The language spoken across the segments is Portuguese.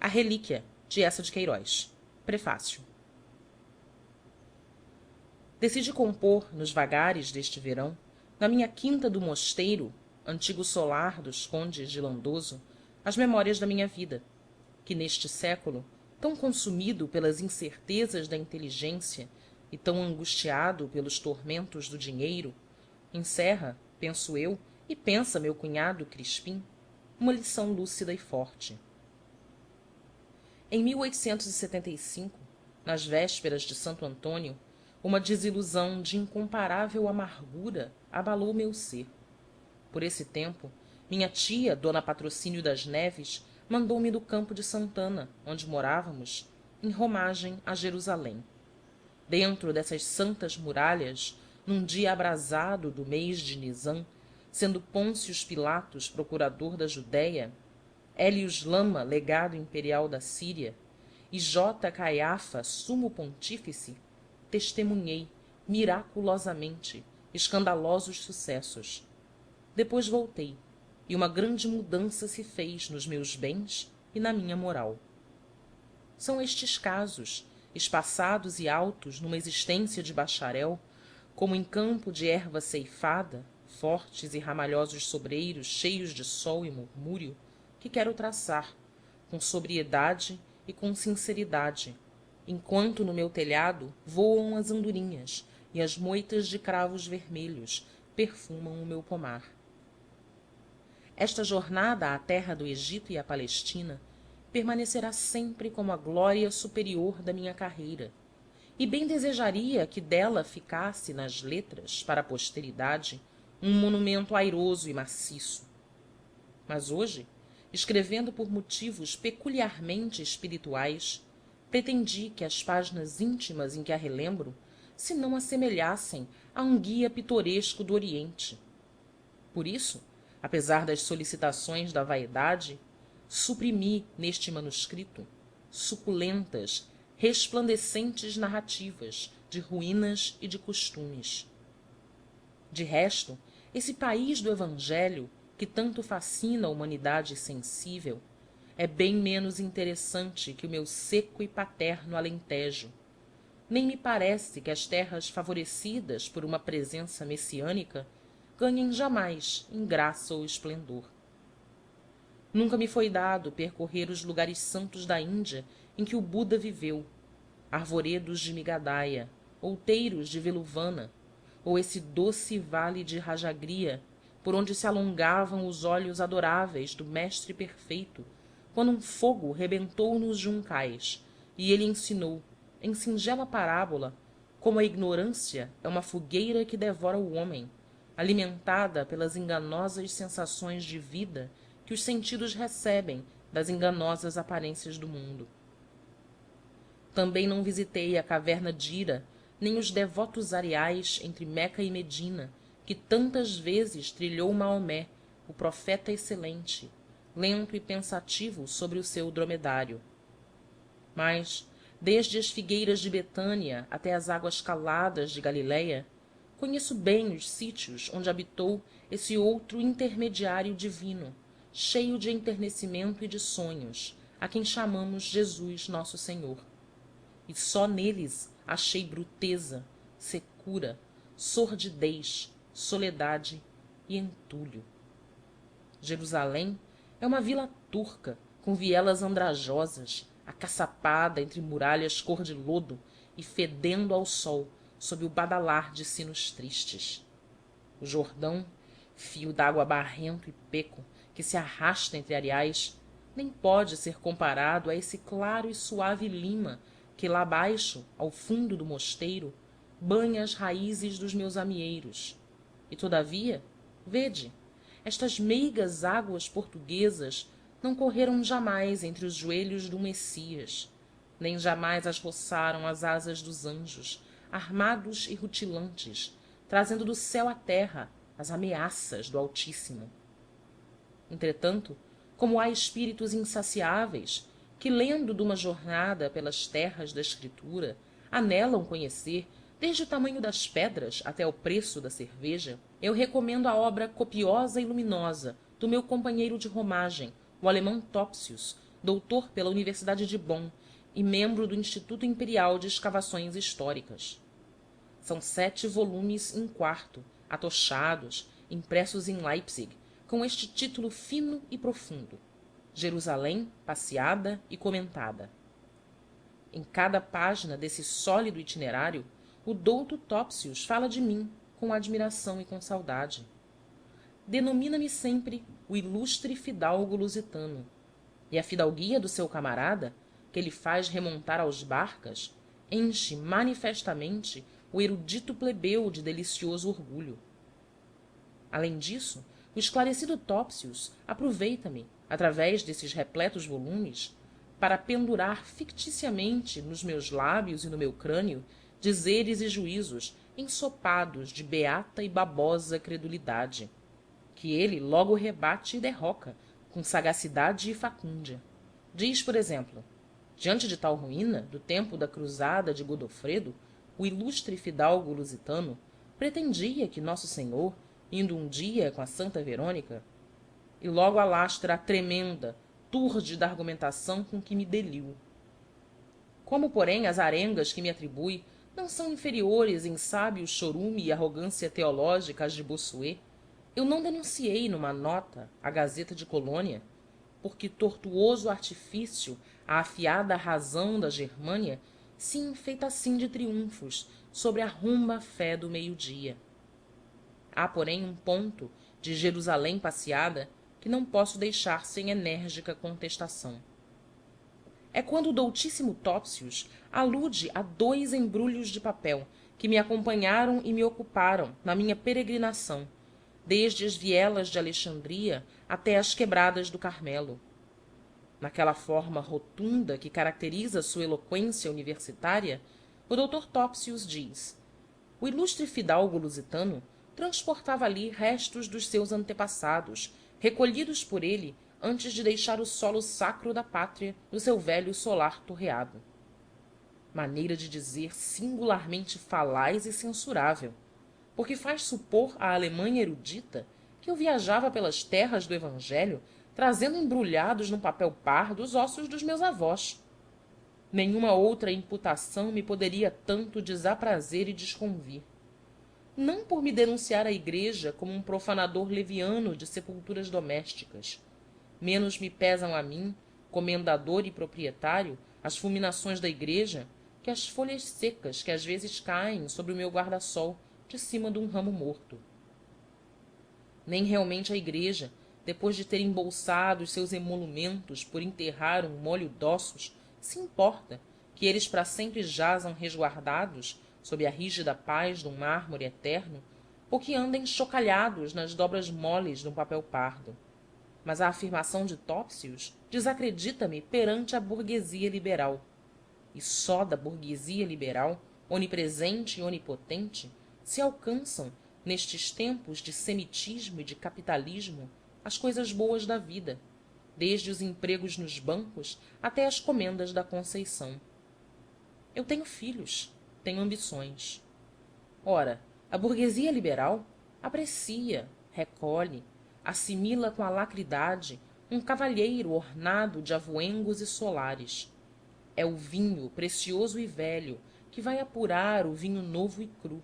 A Relíquia, de Eça de Queiroz. Prefácio. Decidi compor, nos vagares deste verão, na minha quinta do Mosteiro, antigo solar dos condes de Lindoso, as memórias da minha vida, que neste século, tão consumido pelas incertezas da inteligência e tão angustiado pelos tormentos do dinheiro, encerra, penso eu, e pensa meu cunhado Crispim, uma lição lúcida e forte. Em 1875, nas vésperas de Santo Antônio, uma desilusão de incomparável amargura abalou meu ser. Por esse tempo, minha tia, dona Patrocínio das Neves, mandou-me do campo de Santana, onde morávamos, em romagem a Jerusalém. Dentro dessas santas muralhas, num dia abrasado do mês de Nisã, sendo Pôncio Pilatos procurador da Judéia, Hélios Lama legado imperial da Síria e J. Caiafa sumo pontífice, testemunhei miraculosamente escandalosos sucessos. Depois voltei, e uma grande mudança se fez nos meus bens e na minha moral. São estes casos, espaçados e altos numa existência de bacharel, como em campo de erva ceifada, fortes e ramalhosos sobreiros cheios de sol e murmúrio, que quero traçar, com sobriedade e com sinceridade, enquanto no meu telhado voam as andorinhas e as moitas de cravos vermelhos perfumam o meu pomar. Esta jornada à terra do Egito e à Palestina permanecerá sempre como a glória superior da minha carreira, e bem desejaria que dela ficasse nas letras, para a posteridade, um monumento airoso e maciço. Mas hoje, escrevendo por motivos peculiarmente espirituais, pretendi que as páginas íntimas em que a relembro se não assemelhassem a um guia pitoresco do Oriente. Por isso, apesar das solicitações da vaidade, suprimi neste manuscrito suculentas, resplandecentes narrativas de ruínas e de costumes. De resto, esse país do Evangelho, que tanto fascina a humanidade sensível, é bem menos interessante que o meu seco e paterno Alentejo. Nem me parece que as terras favorecidas por uma presença messiânica ganhem jamais em graça ou esplendor. Nunca me foi dado percorrer os lugares santos da Índia em que o Buda viveu, arvoredos de Migadaia, outeiros de Veluvana, ou esse doce vale de Rajagria, por onde se alongavam os olhos adoráveis do mestre perfeito, quando um fogo rebentou nos juncais e ele ensinou, em singela parábola, como a ignorância é uma fogueira que devora o homem, alimentada pelas enganosas sensações de vida que os sentidos recebem das enganosas aparências do mundo. Também não visitei a caverna de Hira, nem os devotos areais entre Meca e Medina, que tantas vezes trilhou Maomé, o profeta excelente, lento e pensativo sobre o seu dromedário. Mas, desde as figueiras de Betânia até as águas caladas de Galiléia, conheço bem os sítios onde habitou esse outro intermediário divino, cheio de enternecimento e de sonhos, a quem chamamos Jesus nosso Senhor. E só neles achei bruteza, secura, sordidez, soledade e entulho. Jerusalém é uma vila turca, com vielas andrajosas, acaçapada entre muralhas cor de lodo e fedendo ao sol sob o badalar de sinos tristes. O Jordão, fio dágua barrento e peco que se arrasta entre areais, nem pode ser comparado a esse claro e suave lima que lá baixo, ao fundo do mosteiro, banha as raízes dos meus amieiros. E todavia, vede, estas meigas águas portuguesas não correram jamais entre os joelhos do Messias, nem jamais as roçaram as asas dos anjos, armados e rutilantes, trazendo do céu à terra as ameaças do Altíssimo. Entretanto, como há espíritos insaciáveis que, lendo duma jornada pelas terras da Escritura, anelam conhecer, desde o tamanho das pedras até o preço da cerveja, eu recomendo a obra copiosa e luminosa do meu companheiro de romagem, o alemão Topsius, doutor pela Universidade de Bonn e membro do Instituto Imperial de Escavações Históricas. São 7 volumes em quarto, atochados, impressos em Leipzig, com este título fino e profundo: Jerusalém passeada e comentada. Em cada página desse sólido itinerário, o douto Topsius fala de mim com admiração e com saudade. Denomina-me sempre o ilustre fidalgo lusitano, e a fidalguia do seu camarada, que ele faz remontar aos Barcas, enche manifestamente o erudito plebeu de delicioso orgulho. Além disso, o esclarecido Topsius aproveita-me, através desses repletos volumes, para pendurar ficticiamente nos meus lábios e no meu crânio dizeres e juízos ensopados de beata e babosa credulidade, que ele logo rebate e derroca com sagacidade e facúndia. Diz, por exemplo: diante de tal ruína, do tempo da cruzada de Godofredo, o ilustre fidalgo lusitano pretendia que nosso senhor, indo um dia com a santa Verônica, e logo alastra a tremenda, túrgida argumentação com que me deliu. Como, porém, as arengas que me atribui não são inferiores em sábio chorume e arrogância teológica às de Bossuet, eu não denunciei numa nota à Gazeta de Colônia, porque tortuoso artifício a afiada razão da Germânia se enfeita assim de triunfos sobre a rumba fé do meio-dia. Há, porém, um ponto de Jerusalém passeada que não posso deixar sem enérgica contestação. É quando o doutíssimo Topsius alude a 2 embrulhos de papel que me acompanharam e me ocuparam na minha peregrinação, desde as vielas de Alexandria até as quebradas do Carmelo. Naquela forma rotunda que caracteriza sua eloquência universitária, o dr Topsius diz: o ilustre fidalgo lusitano transportava ali restos dos seus antepassados, recolhidos por ele antes de deixar o solo sacro da pátria no seu velho solar torreado. Maneira de dizer singularmente falaz e censurável, porque faz supor à Alemanha erudita que eu viajava pelas terras do Evangelho trazendo embrulhados num papel pardo os ossos dos meus avós. Nenhuma outra imputação me poderia tanto desaprazer e desconvir. Não por me denunciar a Igreja como um profanador leviano de sepulturas domésticas. Menos me pesam a mim, comendador e proprietário, as fulminações da Igreja, que as folhas secas que às vezes caem sobre o meu guarda-sol de cima de um ramo morto. Nem realmente a Igreja, depois de ter embolsado os seus emolumentos por enterrar um molho d'ossos, se importa que eles para sempre jazam resguardados sob a rígida paz de um mármore eterno, ou que andem chocalhados nas dobras moles de um papel pardo. Mas a afirmação de Topsius desacredita-me perante a burguesia liberal. E só da burguesia liberal, onipresente e onipotente, se alcançam, nestes tempos de semitismo e de capitalismo, as coisas boas da vida, desde os empregos nos bancos até as comendas da Conceição. Eu tenho filhos, tenho ambições. Ora, a burguesia liberal aprecia, recolhe, assimila com alacridade um cavalheiro ornado de avoengos e solares. É o vinho precioso e velho que vai apurar o vinho novo e cru.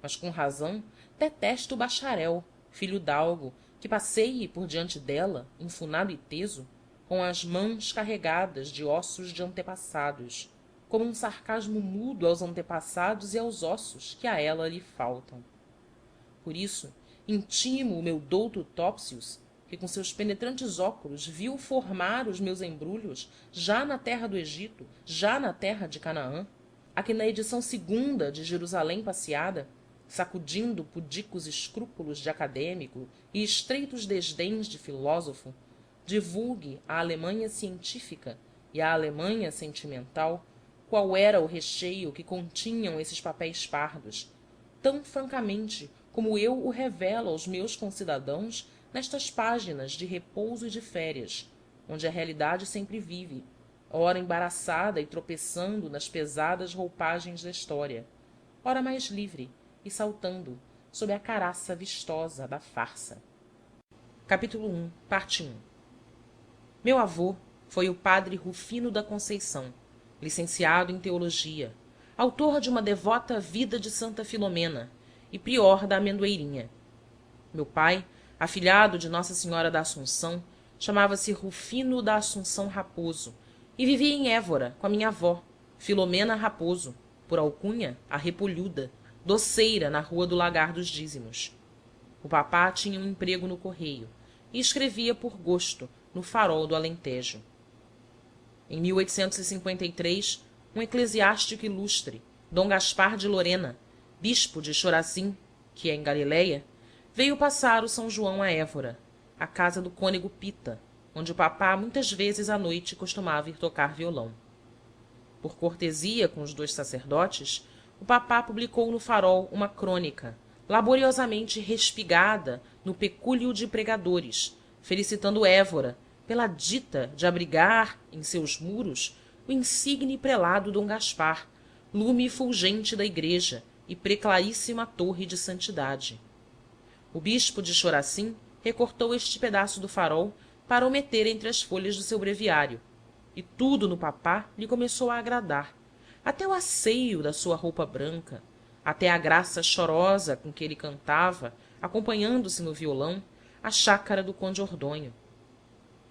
Mas com razão detesta o bacharel, filho d'algo, que passeie por diante dela, enfunado e teso, com as mãos carregadas de ossos de antepassados, como um sarcasmo mudo aos antepassados e aos ossos que a ela lhe faltam. Por isso, intimo o meu douto Topsius, que com seus penetrantes óculos viu formar os meus embrulhos já na terra do Egito, já na terra de Canaã, a que na edição 2ª de Jerusalém passeada, sacudindo pudicos escrúpulos de acadêmico e estreitos desdéns de filósofo, divulgue à Alemanha científica e à Alemanha sentimental qual era o recheio que continham esses papéis pardos, tão francamente como eu o revelo aos meus concidadãos nestas páginas de repouso e de férias, onde a realidade sempre vive, ora embaraçada e tropeçando nas pesadas roupagens da história, ora mais livre e saltando sob a caraça vistosa da farsa. Capítulo 1, parte 1. Meu avô, foi o padre Rufino da Conceição, licenciado em teologia, autor de uma devota vida de Santa Filomena e prior da Amendoeirinha. Meu pai, afilhado de Nossa Senhora da Assunção, chamava-se Rufino da Assunção Raposo e vivia em Évora com a minha avó, Filomena Raposo, por alcunha a Repolhuda, doceira na rua do Lagar dos Dízimos. O papá tinha um emprego no correio e escrevia por gosto no Farol do Alentejo. Em 1853, um eclesiástico ilustre, D. Gaspar de Lorena, bispo de Chorazim, que é em Galiléia, veio passar o São João a Évora, à casa do cônego Pita, onde o papá muitas vezes à noite costumava ir tocar violão. Por cortesia com os dois sacerdotes, o papá publicou no Farol uma crônica, laboriosamente respigada no pecúlio de pregadores, felicitando Évora pela dita de abrigar em seus muros o insigne prelado D. Gaspar, lume fulgente da igreja e preclaríssima torre de santidade. O bispo de Chorazim recortou este pedaço do Farol para o meter entre as folhas do seu breviário, e tudo no papá lhe começou a agradar, até o asseio da sua roupa branca, até a graça chorosa com que ele cantava, acompanhando-se no violão, a chácara do conde Ordonho.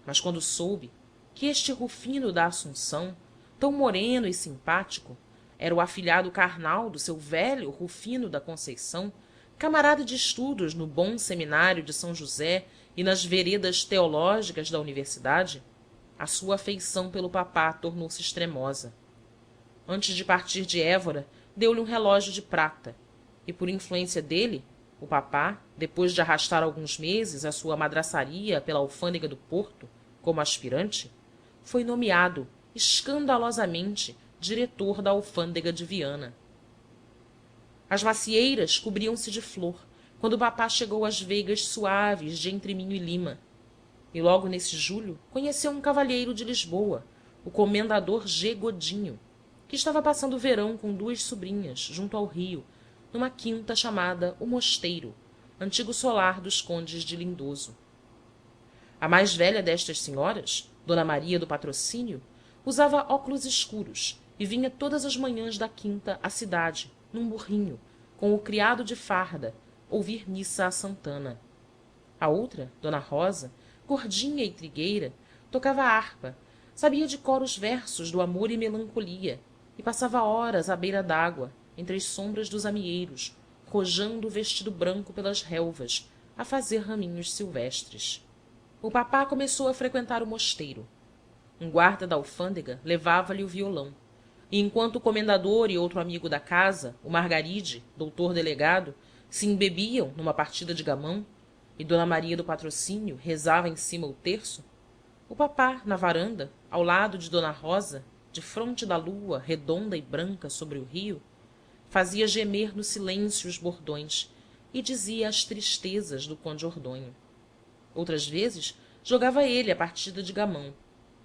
Mas quando soube que este Rufino da Assunção, tão moreno e simpático, era o afilhado carnal do seu velho Rufino da Conceição, camarada de estudos no bom seminário de São José e nas veredas teológicas da universidade, a sua afeição pelo papá tornou-se extremosa. Antes de partir de Évora, deu-lhe um relógio de prata, e por influência dele, o papá, depois de arrastar alguns meses a sua madraçaria pela alfândega do Porto, como aspirante, foi nomeado, escandalosamente, diretor da alfândega de Viana. As macieiras cobriam-se de flor, quando o papá chegou às veigas suaves de Entre Minho e Lima, e logo nesse julho conheceu um cavalheiro de Lisboa, o comendador G. Godinho, que estava passando o verão com duas sobrinhas junto ao rio, numa quinta chamada O Mosteiro, antigo solar dos condes de Lindoso. A mais velha destas senhoras, D. Maria do Patrocínio, usava óculos escuros e vinha todas as manhãs da quinta à cidade, num burrinho, com o criado de farda, ouvir missa a Santana. A outra, D. Rosa, gordinha e trigueira, tocava harpa, sabia de cor os versos do Amor e Melancolia e passava horas à beira d'água, entre as sombras dos amieiros, rojando o vestido branco pelas relvas, a fazer raminhos silvestres. O papá começou a frequentar o mosteiro. Um guarda da alfândega levava-lhe o violão, e enquanto o comendador e outro amigo da casa, o Margaride, doutor delegado, se embebiam numa partida de gamão, e D. Maria do Patrocínio rezava em cima o terço, o papá, na varanda, ao lado de D. Rosa, defronte da lua redonda e branca sobre o rio, fazia gemer no silêncio os bordões e dizia as tristezas do conde Ordonho. Outras vezes jogava ele a partida de gamão.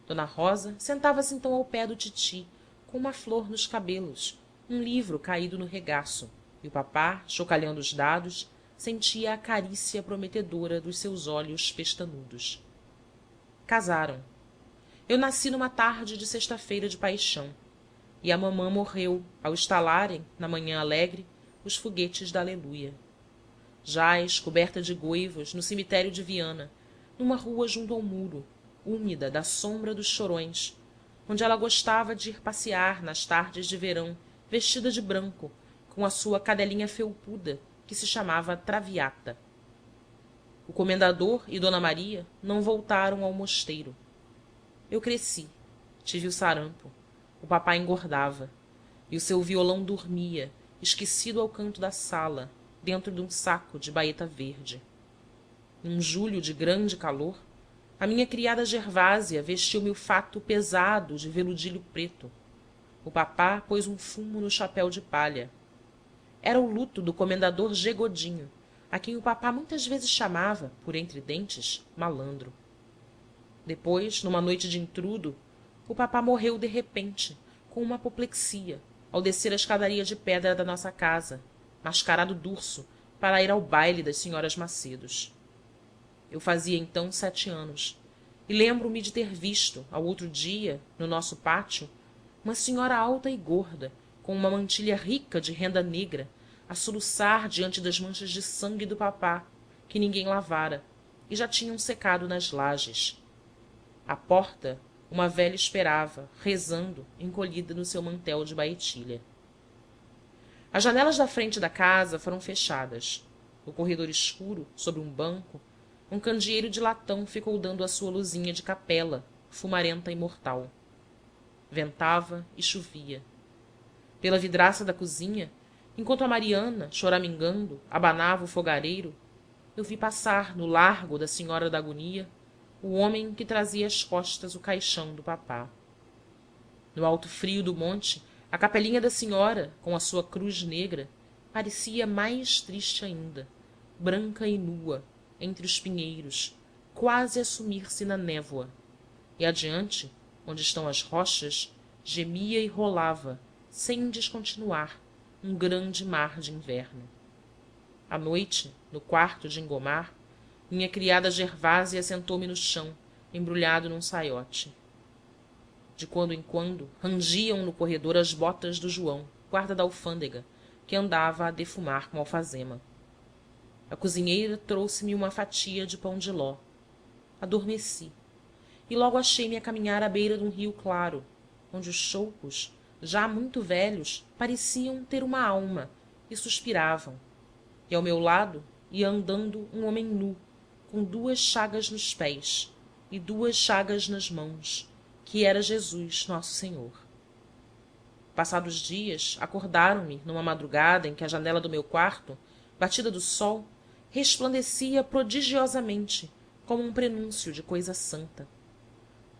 D. Rosa sentava-se então ao pé do titi, com uma flor nos cabelos, um livro caído no regaço, e o papá, chocalhando os dados, sentia a carícia prometedora dos seus olhos pestanudos. Casaram. Eu nasci numa tarde de sexta-feira de paixão, e a mamã morreu ao estalarem, na manhã alegre, os foguetes da aleluia. Jaz, coberta de goivos, no cemitério de Viana, numa rua junto ao muro, úmida da sombra dos chorões, onde ela gostava de ir passear nas tardes de verão, vestida de branco, com a sua cadelinha felpuda, que se chamava Traviata. O comendador e D. Maria não voltaram ao mosteiro. Eu cresci, tive o sarampo, o papá engordava, e o seu violão dormia, esquecido ao canto da sala, dentro de um saco de baeta verde. Num julho de grande calor, a minha criada Gervásia vestiu-me o fato pesado de veludilho preto. O papá pôs um fumo no chapéu de palha. Era o luto do comendador G. Godinho, a quem o papá muitas vezes chamava, por entre dentes, malandro. Depois, numa noite de intrudo, o papá morreu de repente, com uma apoplexia, ao descer a escadaria de pedra da nossa casa, mascarado d'urso, para ir ao baile das senhoras Macedos. Eu fazia então 7 anos, e lembro-me de ter visto ao outro dia no nosso pátio uma senhora alta e gorda com uma mantilha rica de renda negra a soluçar diante das manchas de sangue do papá que ninguém lavara e já tinham secado nas lajes. À porta uma velha esperava rezando encolhida no seu mantel de baetilha. As janelas da frente da casa foram fechadas. No corredor escuro, sobre um banco, um candeeiro de latão ficou dando a sua luzinha de capela, fumarenta e mortal. Ventava e chovia. Pela vidraça da cozinha, enquanto a Mariana, choramingando, abanava o fogareiro, eu vi passar no largo da Senhora da Agonia o homem que trazia às costas o caixão do papá. No alto frio do monte, a capelinha da senhora, com a sua cruz negra, parecia mais triste ainda, branca e nua, entre os pinheiros, quase a sumir-se na névoa. E adiante, onde estão as rochas, gemia e rolava, sem descontinuar, um grande mar de inverno. À noite, no quarto de engomar, minha criada Gervásia sentou-me no chão, embrulhado num saiote. De quando em quando rangiam no corredor as botas do João, guarda da alfândega, que andava a defumar com alfazema. A cozinheira trouxe-me uma fatia de pão de ló. Adormeci e logo achei-me a caminhar à beira de um rio claro, onde os choupos, já muito velhos, pareciam ter uma alma e suspiravam, e ao meu lado ia andando um homem nu, com 2 chagas nos pés e 2 chagas nas mãos, que era Jesus nosso Senhor. Passados dias, acordaram-me numa madrugada em que a janela do meu quarto, batida do sol, resplandecia prodigiosamente como um prenúncio de coisa santa.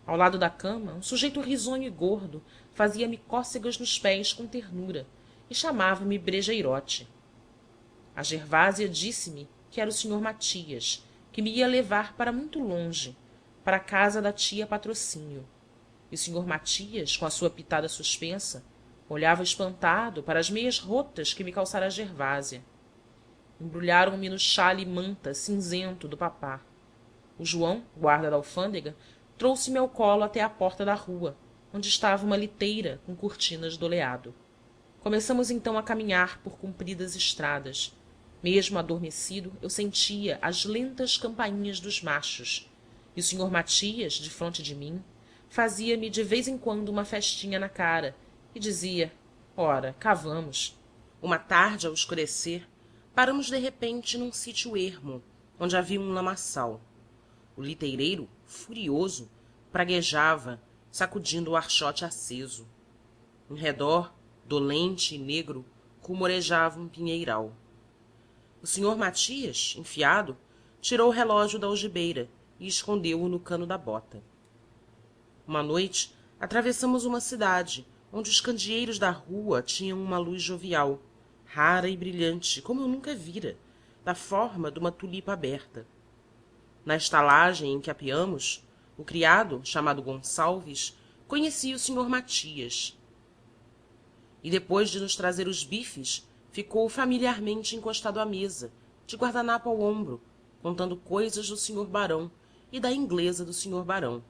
Ao lado da cama, um sujeito risonho e gordo fazia-me cócegas nos pés com ternura e chamava-me brejeirote. A Gervásia disse-me que era o senhor Matias, que me ia levar para muito longe, para a casa da tia Patrocínio. E o senhor Matias, com a sua pitada suspensa, olhava espantado para as meias rotas que me calçara a Gervásia. Embrulharam-me no xale manta cinzento do papá. O João, guarda da alfândega, trouxe-me ao colo até à porta da rua, onde estava uma liteira com cortinas doleado. Começamos então a caminhar por compridas estradas. Mesmo adormecido, eu sentia as lentas campainhas dos machos, e o senhor Matias, defronte de mim, fazia-me de vez em quando uma festinha na cara e dizia: ora, cá vamos. Uma tarde, ao escurecer, paramos de repente num sítio ermo, onde havia um lamaçal. O liteireiro, furioso, praguejava, sacudindo o archote aceso. Em redor, dolente e negro, rumorejava um pinheiral. O senhor Matias, enfiado, tirou o relógio da algibeira e escondeu-o no cano da bota. Uma noite, atravessamos uma cidade, onde os candeeiros da rua tinham uma luz jovial, rara e brilhante, como eu nunca vira, da forma de uma tulipa aberta. Na estalagem em que apeamos, o criado, chamado Gonçalves, conhecia o senhor Matias. E depois de nos trazer os bifes, ficou familiarmente encostado à mesa, de guardanapo ao ombro, contando coisas do senhor barão e da inglesa do senhor barão.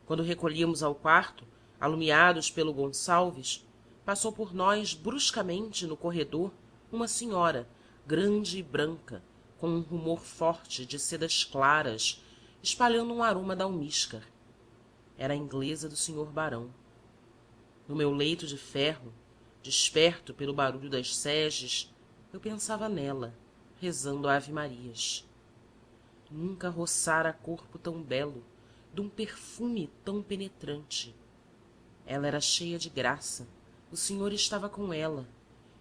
Quando recolhíamos ao quarto, alumiados pelo Gonçalves, passou por nós bruscamente no corredor uma senhora, grande e branca, com um rumor forte de sedas claras, espalhando um aroma de almíscar. Era a inglesa do senhor barão. No meu leito de ferro, desperto pelo barulho das seges, eu pensava nela, rezando ave-marias. Nunca roçara corpo tão belo, dum perfume tão penetrante. Ela era cheia de graça, o senhor estava com ela,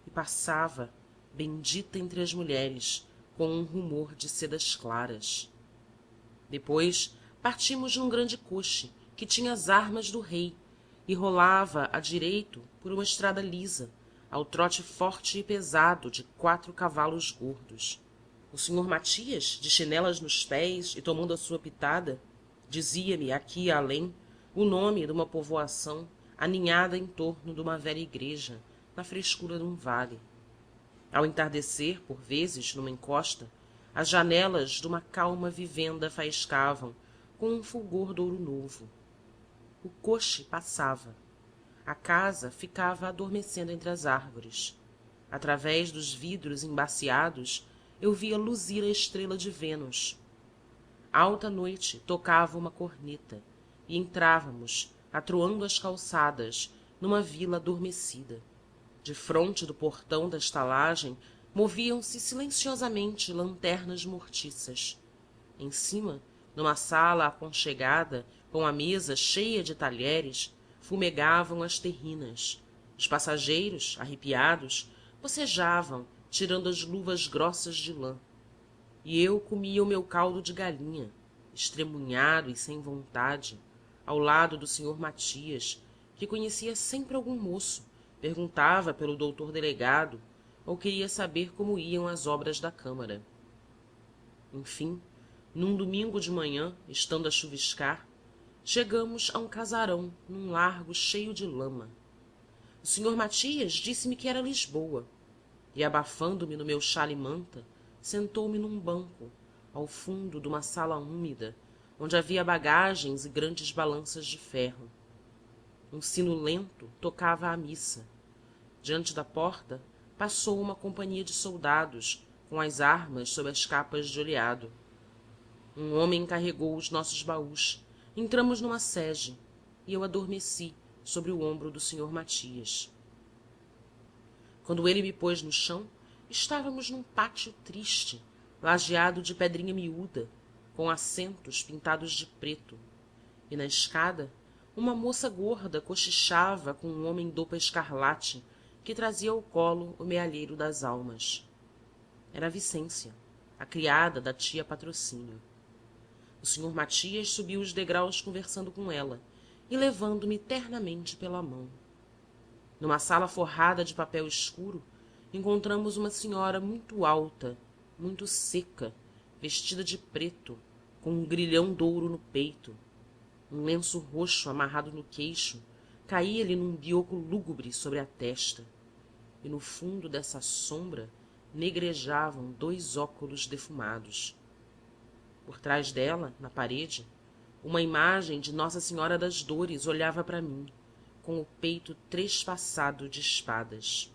e passava, bendita entre as mulheres, com um rumor de sedas claras. Depois partimos num grande coche, que tinha as armas do rei, e rolava à direito por uma estrada lisa, ao trote forte e pesado de 4 cavalos gordos. O senhor Matias, de chinelas nos pés e tomando a sua pitada, dizia-me aqui e além o nome de uma povoação aninhada em torno de uma velha igreja, na frescura de um vale. Ao entardecer, por vezes, numa encosta, as janelas de uma calma vivenda faiscavam, com um fulgor de ouro novo. O coche passava. A casa ficava adormecendo entre as árvores. Através dos vidros embaciados eu via luzir a estrela de Vênus. Alta noite tocava uma corneta e entrávamos, atroando as calçadas, numa vila adormecida. Defronte do portão da estalagem moviam-se silenciosamente lanternas mortiças. Em cima, numa sala aconchegada, com a mesa cheia de talheres, fumegavam as terrinas. Os passageiros, arrepiados, bocejavam, tirando as luvas grossas de lã. E eu comia o meu caldo de galinha, estremunhado e sem vontade, ao lado do senhor Matias, que conhecia sempre algum moço, perguntava pelo doutor delegado ou queria saber como iam as obras da Câmara. Enfim, num domingo de manhã, estando a chuviscar, chegamos a um casarão num largo cheio de lama. O senhor Matias disse-me que era Lisboa, e, abafando-me no meu xale-manta, sentou-me num banco, ao fundo de uma sala úmida, onde havia bagagens e grandes balanças de ferro. Um sino lento tocava a missa. Diante da porta passou uma companhia de soldados, com as armas sob as capas de oleado. Um homem carregou os nossos baús, entramos numa sege, e eu adormeci sobre o ombro do senhor Matias. Quando ele me pôs no chão, estávamos num pátio triste, lajeado de pedrinha miúda, com assentos pintados de preto, e na escada uma moça gorda cochichava com um homem dopa escarlate que trazia ao colo o mealheiro das almas. Era a Vicência, a criada da tia Patrocínio. O senhor Matias subiu os degraus conversando com ela e levando-me ternamente pela mão. Numa sala forrada de papel escuro, encontramos uma senhora muito alta, muito seca, vestida de preto, com um grilhão de ouro no peito. Um lenço roxo amarrado no queixo caía-lhe num bioco lúgubre sobre a testa, e no fundo dessa sombra negrejavam 2 óculos defumados. Por trás dela, na parede, uma imagem de Nossa Senhora das Dores olhava para mim, com o peito trespassado de espadas.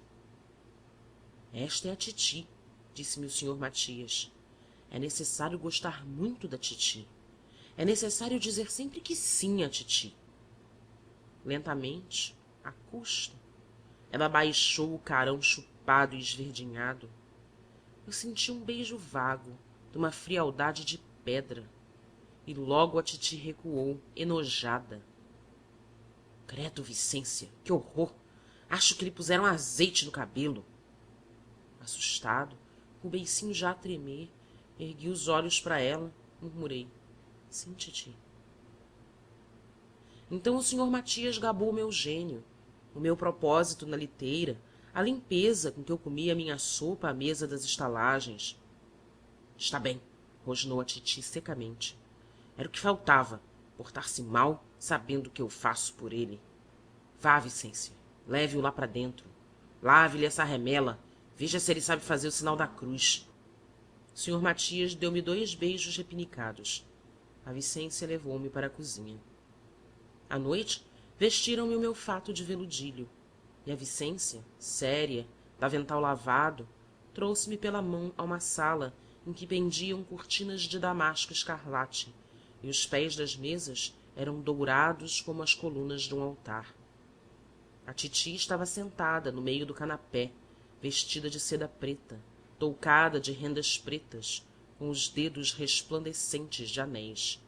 Esta é a titi, disse-me o senhor Matias. É necessário gostar muito da titi. É necessário dizer sempre que sim à titi. Lentamente, à custa, ela baixou o carão chupado e esverdinhado. Eu senti um beijo vago, de uma frialdade de pedra, e logo a titi recuou, enojada. Credo, Vicência, que horror! Acho que lhe puseram azeite no cabelo. Assustado, com o beicinho já a tremer, ergui os olhos para ela, murmurei: sim, titi. Então o senhor Matias gabou o meu gênio, o meu propósito na liteira, a limpeza com que eu comia a minha sopa à mesa das estalagens. Está bem, rosnou a titi secamente. Era o que faltava, portar-se mal, sabendo o que eu faço por ele. Vá, Vicência, leve-o lá para dentro. Lave-lhe essa remela, veja se ele sabe fazer o sinal da cruz. O senhor Matias deu-me 2 beijos repinicados. A Vicência levou-me para a cozinha. À noite, vestiram-me o meu fato de veludilho, e a Vicência, séria, d'avental lavado, trouxe-me pela mão a uma sala em que pendiam cortinas de damasco escarlate, e os pés das mesas eram dourados como as colunas de um altar. A titi estava sentada no meio do canapé, vestida de seda preta, toucada de rendas pretas, com os dedos resplandecentes de anéis.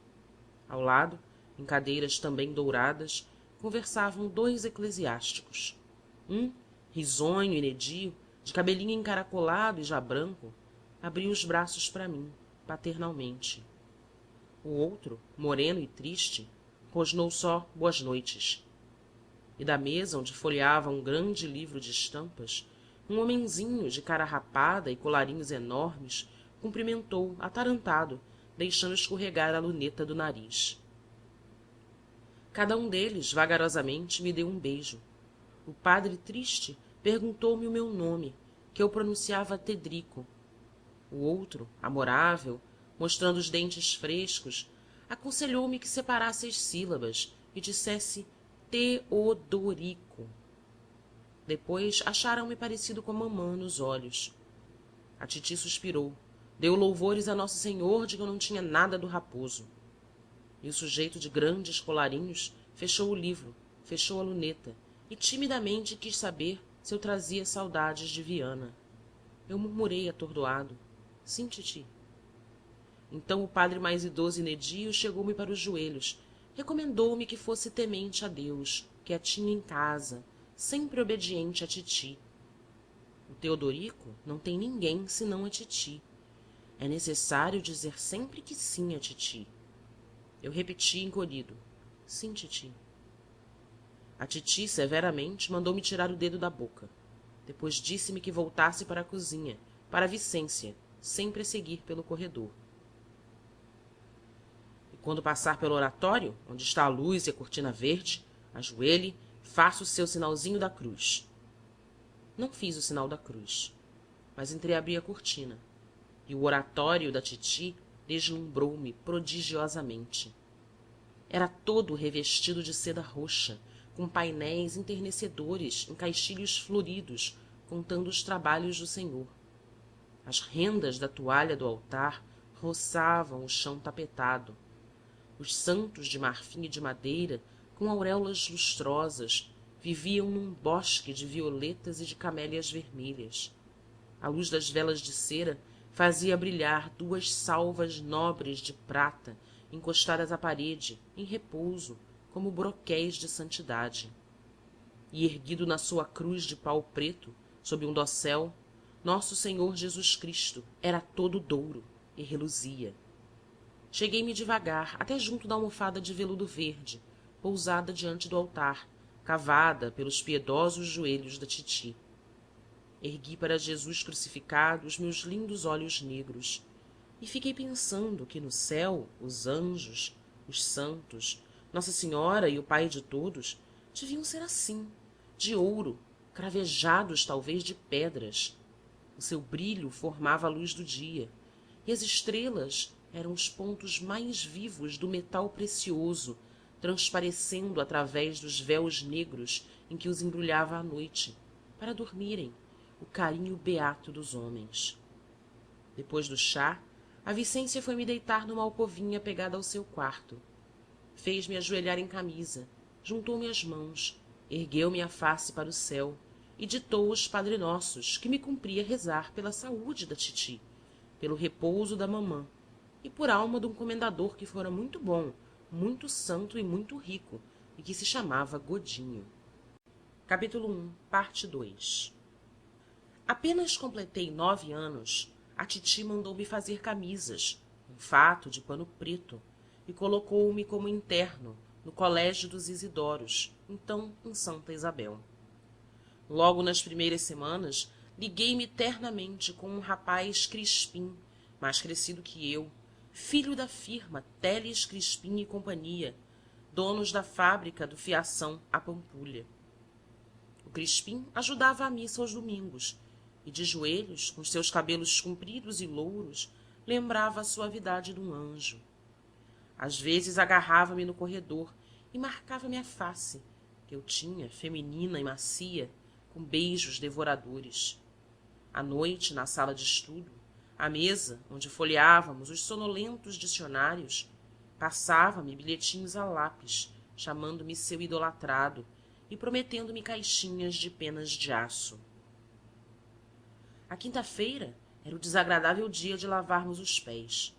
Ao lado, em cadeiras também douradas, conversavam 2 eclesiásticos. Um, risonho e nédio, de cabelinho encaracolado e já branco, abriu os braços para mim, paternalmente. O outro, moreno e triste, rosnou só boas noites. E da mesa onde folheava um grande livro de estampas, um homenzinho de cara rapada e colarinhos enormes cumprimentou, atarantado, deixando escorregar a luneta do nariz. Cada um deles, vagarosamente, me deu um beijo. O padre triste perguntou-me o meu nome, que eu pronunciava Tedrico. O outro, amorável, mostrando os dentes frescos, aconselhou-me que separasse as sílabas e dissesse Teodorico. Depois acharam-me parecido com a mamã nos olhos. A titi suspirou, deu louvores a Nosso Senhor de que eu não tinha nada do raposo. E o sujeito de grandes colarinhos fechou o livro, fechou a luneta e timidamente quis saber se eu trazia saudades de Viana. Eu murmurei atordoado: sim, titi. Então o padre mais idoso e nedio chegou-me para os joelhos, recomendou-me que fosse temente a Deus, quietinho em casa, sempre obediente a titi. O Teodorico não tem ninguém senão a titi. É necessário dizer sempre que sim a titi. Eu repeti encolhido: sim, titi. A titi severamente mandou-me tirar o dedo da boca. Depois disse-me que voltasse para a cozinha, para a Vicência, sempre a seguir pelo corredor. E quando passar pelo oratório, onde está a luz e a cortina verde, ajoelhe, faça o seu sinalzinho da cruz. Não fiz o sinal da cruz, mas entreabri a cortina, e o oratório da titi deslumbrou-me prodigiosamente. Era todo revestido de seda roxa, com painéis enternecedores em caixilhos floridos, contando os trabalhos do Senhor. As rendas da toalha do altar roçavam o chão tapetado. Os santos de marfim e de madeira, com auréolas lustrosas, viviam num bosque de violetas e de camélias vermelhas. A luz das velas de cera fazia brilhar duas salvas nobres de prata encostadas à parede, em repouso, como broquéis de santidade. E erguido na sua cruz de pau preto, sob um dossel, Nosso Senhor Jesus Cristo era todo douro e reluzia. Cheguei-me devagar até junto da almofada de veludo verde, pousada diante do altar, cavada pelos piedosos joelhos da titi. Ergui para Jesus crucificado os meus lindos olhos negros e fiquei pensando que no céu os anjos, os santos, Nossa Senhora e o Pai de todos deviam ser assim, de ouro, cravejados talvez de pedras. O seu brilho formava a luz do dia, e as estrelas eram os pontos mais vivos do metal precioso, transparecendo através dos véus negros em que os embrulhava a noite, para dormirem, o carinho beato dos homens. Depois do chá, a Vicência foi-me deitar numa alcovinha pegada ao seu quarto. Fez-me ajoelhar em camisa, juntou-me as mãos, ergueu-me a face para o céu e ditou os Padre Nossos que me cumpria rezar pela saúde da titi, pelo repouso da mamã e por alma de um comendador que fora muito bom, muito santo e muito rico, e que se chamava Godinho. Capítulo 1, parte 2. Apenas completei 9 anos, a titi mandou-me fazer camisas, um fato de pano preto, e colocou-me como interno no Colégio dos Isidoros, então em Santa Isabel. Logo nas primeiras semanas, liguei-me ternamente com um rapaz Crispim, mais crescido que eu, filho da firma Teles Crispim e Companhia, donos da fábrica do Fiação à Pampulha. O Crispim ajudava à missa aos domingos e, de joelhos, com os seus cabelos compridos e louros, lembrava a suavidade de um anjo. Às vezes agarrava-me no corredor e marcava-me a face, que eu tinha, feminina e macia, com beijos devoradores. À noite, na sala de estudo, à mesa onde folheávamos os sonolentos dicionários, passava-me bilhetinhos a lápis, chamando-me seu idolatrado e prometendo-me caixinhas de penas de aço. A quinta-feira era o desagradável dia de lavarmos os pés.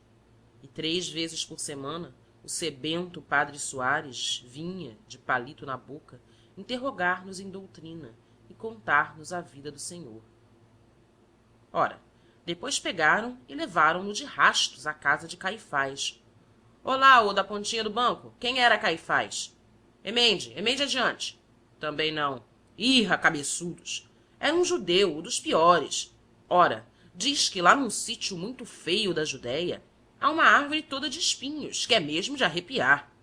E 3 vezes por semana o sebento padre Soares vinha, de palito na boca, interrogar-nos em doutrina e contar-nos a vida do Senhor. Ora, depois pegaram e levaram-no de rastos à casa de Caifás. Olá, ô da pontinha do banco, quem era Caifás? Emende adiante. Também não. Irra, cabeçudos. Era um judeu, o dos piores. Ora, diz que lá num sítio muito feio da Judéia há uma árvore toda de espinhos, que é mesmo de arrepiar.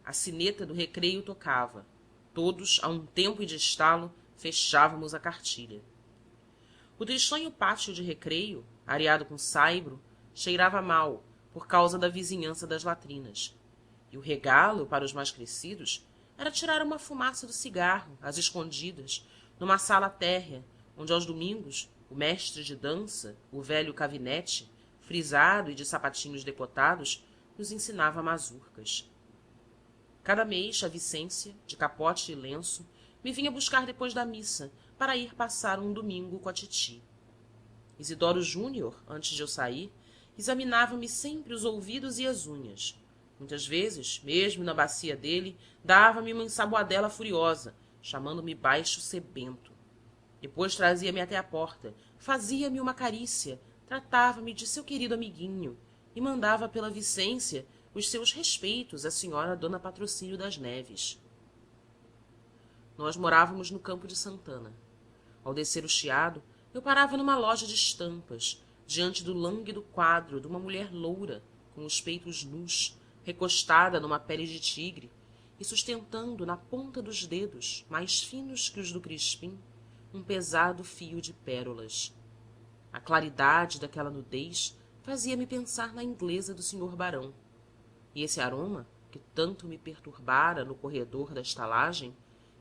A sineta do recreio tocava. Todos, a um tempo e de estalo, fechávamos a cartilha. O tristonho pátio de recreio, areado com saibro, cheirava mal, por causa da vizinhança das latrinas, E o regalo, para os mais crescidos, era tirar uma fumaça do cigarro, às escondidas, numa sala térrea, onde aos domingos o mestre de dança, o velho cavinete, frisado e de sapatinhos decotados, nos ensinava mazurcas. Cada mês a Vicência, de capote e lenço, me vinha buscar depois da missa para ir passar um domingo com a titi. Isidoro Júnior, antes de eu sair, examinava-me sempre os ouvidos e as unhas. Muitas vezes, mesmo na bacia dele, dava-me uma ensaboadela furiosa, chamando-me baixo sebento. Depois trazia-me até a porta, fazia-me uma carícia, tratava-me de seu querido amiguinho e mandava pela Vicência os seus respeitos à senhora dona Patrocínio das Neves. Nós morávamos no Campo de Santana. Ao descer o chiado, eu parava numa loja de estampas, diante do lânguido quadro de uma mulher loura, com os peitos nus, recostada numa pele de tigre e sustentando na ponta dos dedos, mais finos que os do Crispim, um pesado fio de pérolas. A claridade daquela nudez fazia-me pensar na inglesa do senhor barão. E esse aroma, que tanto me perturbara no corredor da estalagem,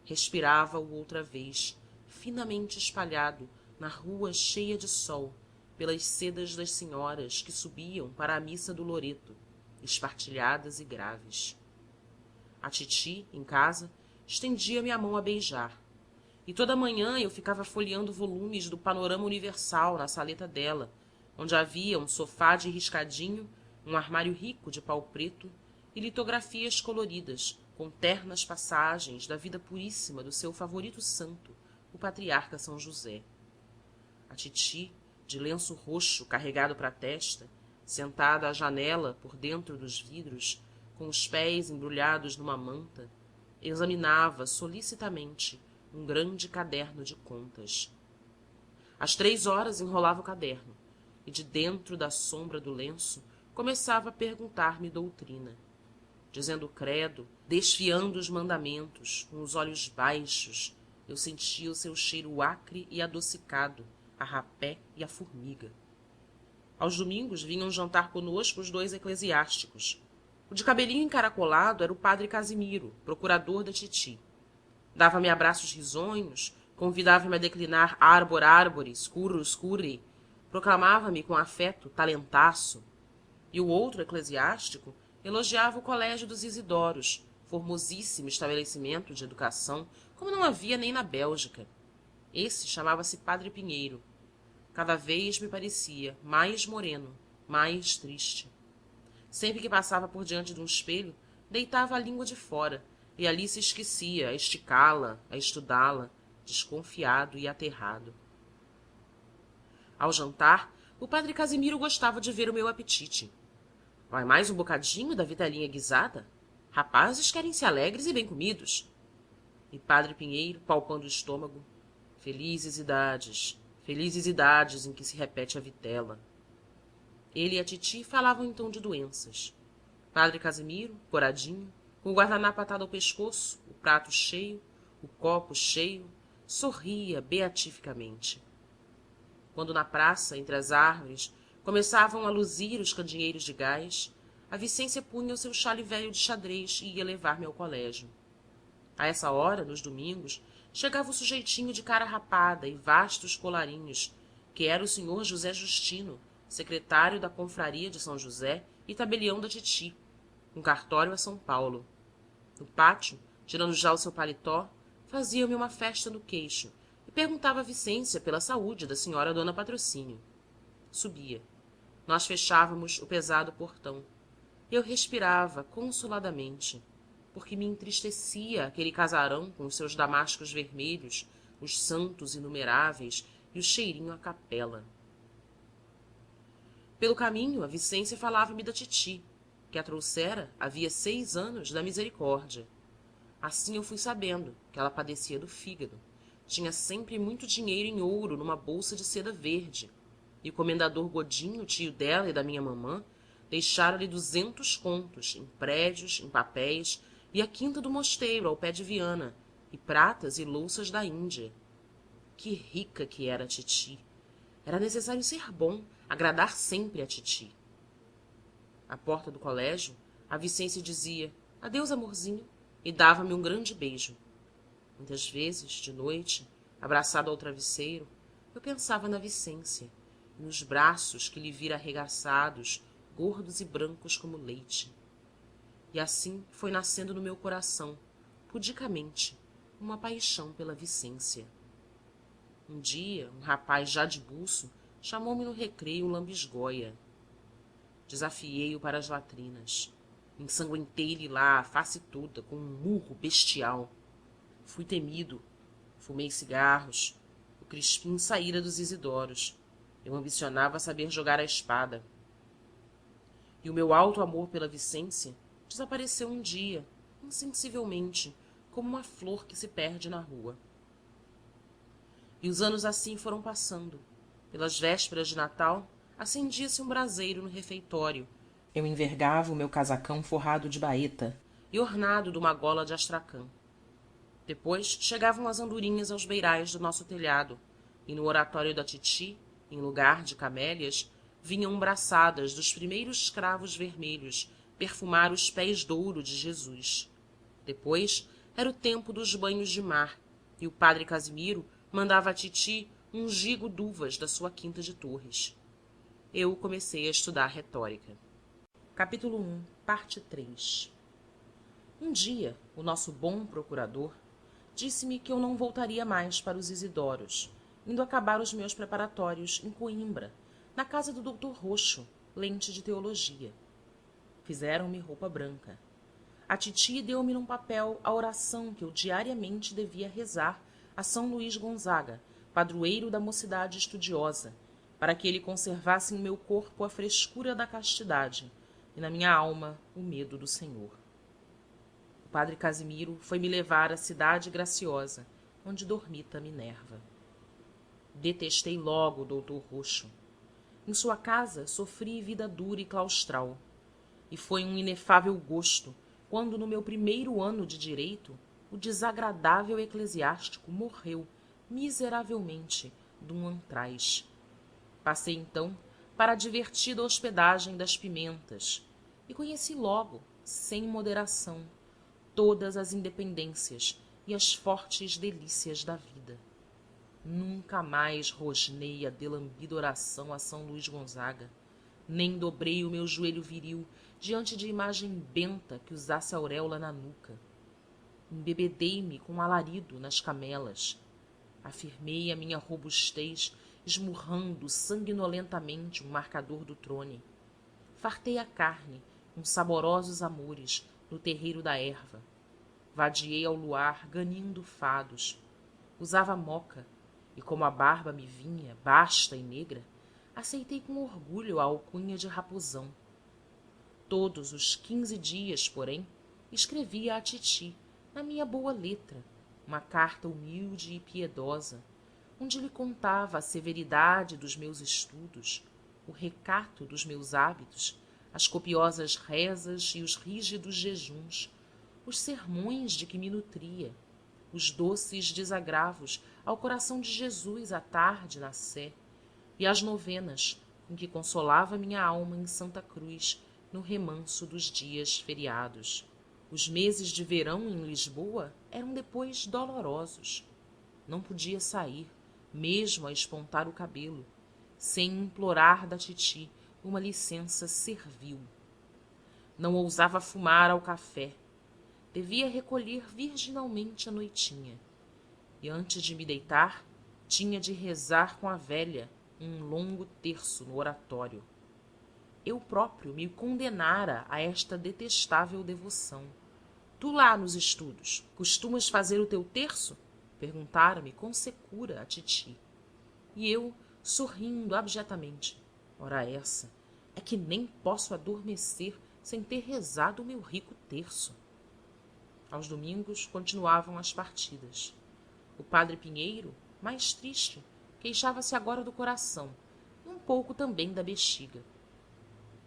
respirava-o outra vez, finamente espalhado na rua cheia de sol, pelas sedas das senhoras que subiam para a missa do loreto, espartilhadas e graves. A titi, em casa, estendia-me a mão a beijar. E toda a manhã eu ficava folheando volumes do Panorama Universal na saleta dela, onde havia um sofá de riscadinho, um armário rico de pau preto e litografias coloridas com ternas passagens da vida puríssima do seu favorito santo, o patriarca São José. A titi, de lenço roxo carregado para a testa, sentada à janela por dentro dos vidros, com os pés embrulhados numa manta, examinava solicitamente um grande caderno de contas. Às 3 horas enrolava o caderno e de dentro da sombra do lenço começava a perguntar-me doutrina. Dizendo o credo, desfiando os mandamentos, com os olhos baixos, eu sentia o seu cheiro acre e adocicado, a rapé e a formiga. Aos domingos vinham jantar conosco os 2 eclesiásticos. O de cabelinho encaracolado era o padre Casimiro, procurador da titi. Dava-me abraços risonhos, convidava-me a declinar arbor arboris, currus curri, proclamava-me com afeto talentaço. E o outro eclesiástico elogiava o colégio dos Isidoros, formosíssimo estabelecimento de educação, como não havia nem na Bélgica. Esse chamava-se Padre Pinheiro. Cada vez me parecia mais moreno, mais triste. Sempre que passava por diante de um espelho, deitava a língua de fora e ali se esquecia a esticá-la, a estudá-la, desconfiado e aterrado. Ao jantar, o padre Casimiro gostava de ver o meu apetite. Vai mais um bocadinho da vitelinha guisada? Rapazes querem ser alegres e bem comidos. E padre Pinheiro, palpando o estômago, felizes idades em que se repete a vitela. Ele e a titi falavam então de doenças. Padre Casimiro, coradinho, com o guardanapo atado ao pescoço, o prato cheio, o copo cheio, sorria beatificamente. Quando na praça, entre as árvores, começavam a luzir os candeeiros de gás, a Vicência punha o seu xale velho de xadrez e ia levar-me ao colégio. A essa hora, nos domingos, chegava o sujeitinho de cara rapada e vastos colarinhos, que era o senhor José Justino, secretário da confraria de São José e tabelião da titi, com cartório a São Paulo. No pátio, tirando já o seu paletó, fazia-me uma festa no queixo e perguntava a Vicência pela saúde da senhora dona Patrocínio. Subia. Nós fechávamos o pesado portão. Eu respirava consoladamente, porque me entristecia aquele casarão com os seus damascos vermelhos, os santos inumeráveis e o cheirinho à capela. Pelo caminho, a Vicência falava-me da titi, que a trouxera havia 6 anos da misericórdia. Assim eu fui sabendo que ela padecia do fígado. Tinha sempre muito dinheiro em ouro numa bolsa de seda verde, e o comendador Godinho, tio dela e da minha mamã, deixara-lhe 200 contos em prédios, em papéis, e a quinta do mosteiro ao pé de Viana, e pratas e louças da Índia. Que rica que era a titi! Era necessário ser bom, agradar sempre a titi. À porta do colégio, A Vicência dizia: adeus, amorzinho, e dava-me um grande beijo. Muitas vezes, de noite, abraçado ao travesseiro, eu pensava na Vicência e nos braços que lhe vira arregaçados, gordos e brancos como leite. E assim foi nascendo no meu coração, pudicamente, uma paixão pela Vicência. Um dia, um rapaz já de buço chamou-me no recreio lambisgóia. Desafiei-o para as latrinas. Ensanguentei-lhe lá a face toda com um murro bestial. Fui temido. Fumei cigarros. O Crispim saíra dos Isidoros. Eu ambicionava saber jogar a espada. E o meu alto amor pela Vicência desapareceu um dia, insensivelmente, como uma flor que se perde na rua. E os anos assim foram passando. Pelas vésperas de Natal, acendia-se um braseiro no refeitório. Eu envergava o meu casacão forrado de baeta e ornado de uma gola de astracã. Depois chegavam as andorinhas aos beirais do nosso telhado, e no oratório da titi, em lugar de camélias, vinham braçadas dos primeiros cravos vermelhos perfumar os pés de ouro de Jesus. Depois era o tempo dos banhos de mar, e o padre Casimiro mandava à titi um gigo d'uvas da sua quinta de Torres. Eu comecei a estudar retórica. Capítulo 1, parte 3. Um dia, o nosso bom procurador disse-me que eu não voltaria mais para os Isidoros, indo acabar os meus preparatórios em Coimbra, na casa do doutor Roxo, lente de teologia. Fizeram-me roupa branca. A titi deu-me num papel a oração que eu diariamente devia rezar a São Luís Gonzaga, padroeiro da mocidade estudiosa, para que ele conservasse em meu corpo a frescura da castidade e na minha alma o medo do Senhor. O padre Casimiro foi-me levar à cidade graciosa, onde dormita Minerva. Detestei logo o doutor Roxo. Em sua casa sofri vida dura e claustral, e foi um inefável gosto quando, no meu primeiro ano de direito, o desagradável eclesiástico morreu miseravelmente de um antraz. Passei então para a divertida hospedagem das Pimentas e conheci logo, sem moderação, todas as independências e as fortes delícias da vida. Nunca mais rosnei a delambida oração a São Luís Gonzaga, nem dobrei o meu joelho viril diante de imagem benta que usasse auréola na nuca. Embebedei-me com alarido nas camelas. Afirmei a minha robustez, esmurrando sanguinolentamente um marcador do trone. Fartei a carne, com saborosos amores, no terreiro da erva. Vadiei ao luar, ganindo fados. Usava moca, e como a barba me vinha, basta e negra, aceitei com orgulho a alcunha de raposão. Todos os 15 dias, porém, escrevia à titi, na minha boa letra, uma carta humilde e piedosa, onde lhe contava a severidade dos meus estudos, o recato dos meus hábitos, as copiosas rezas e os rígidos jejuns, os sermões de que me nutria, os doces desagravos ao coração de Jesus à tarde na sé, e as novenas com que consolava minha alma em Santa Cruz no remanso dos dias feriados. Os meses de verão em Lisboa eram depois dolorosos. Não podia sair, mesmo a espontar o cabelo, sem implorar da titi uma licença servil. Não ousava fumar ao café. Devia recolher virginalmente à noitinha. E antes de me deitar, tinha de rezar com a velha um longo terço no oratório. Eu próprio me condenara a esta detestável devoção. Tu lá nos estudos, costumas fazer o teu terço? Perguntara-me com secura a titi. E eu, sorrindo abjetamente, ora essa, é que nem posso adormecer sem ter rezado o meu rico terço. Aos domingos continuavam as partidas. O padre Pinheiro, mais triste, queixava-se agora do coração e um pouco também da bexiga.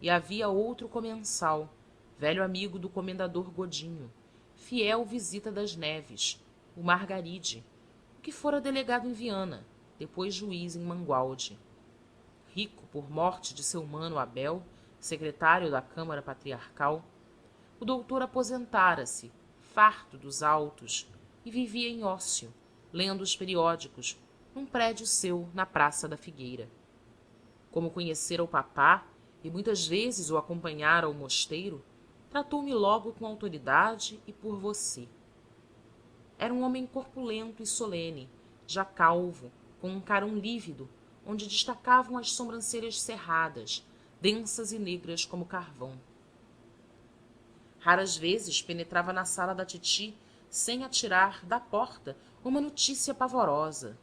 E havia outro comensal, velho amigo do comendador Godinho, fiel visita das Neves, o Margaride, o que fora delegado em Viana, depois juiz em Mangualde. Rico por morte de seu mano Abel, secretário da Câmara Patriarcal, o doutor aposentara-se, farto dos autos, e vivia em ócio, lendo os periódicos, num prédio seu na Praça da Figueira. Como conhecera o papá e muitas vezes o acompanhara ao mosteiro, tratou-me logo com autoridade e por você. Era um homem corpulento e solene, já calvo, com um carão lívido, onde destacavam as sobrancelhas cerradas, densas e negras como carvão. Raras vezes penetrava na sala da titi sem atirar da porta uma notícia pavorosa.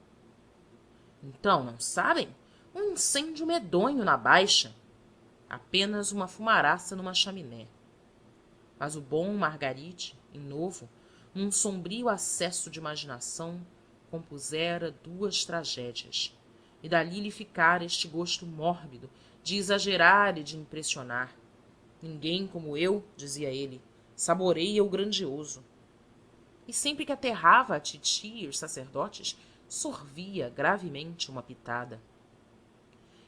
Então, não sabem? Um incêndio medonho na baixa. Apenas uma fumaraça numa chaminé. Mas o bom Margaride, em novo, num sombrio acesso de imaginação, compusera 2 tragédias, e dali lhe ficara este gosto mórbido de exagerar e de impressionar. Ninguém como eu, dizia ele, saboreia o grandioso. E sempre que aterrava a titi e os sacerdotes, sorvia gravemente uma pitada.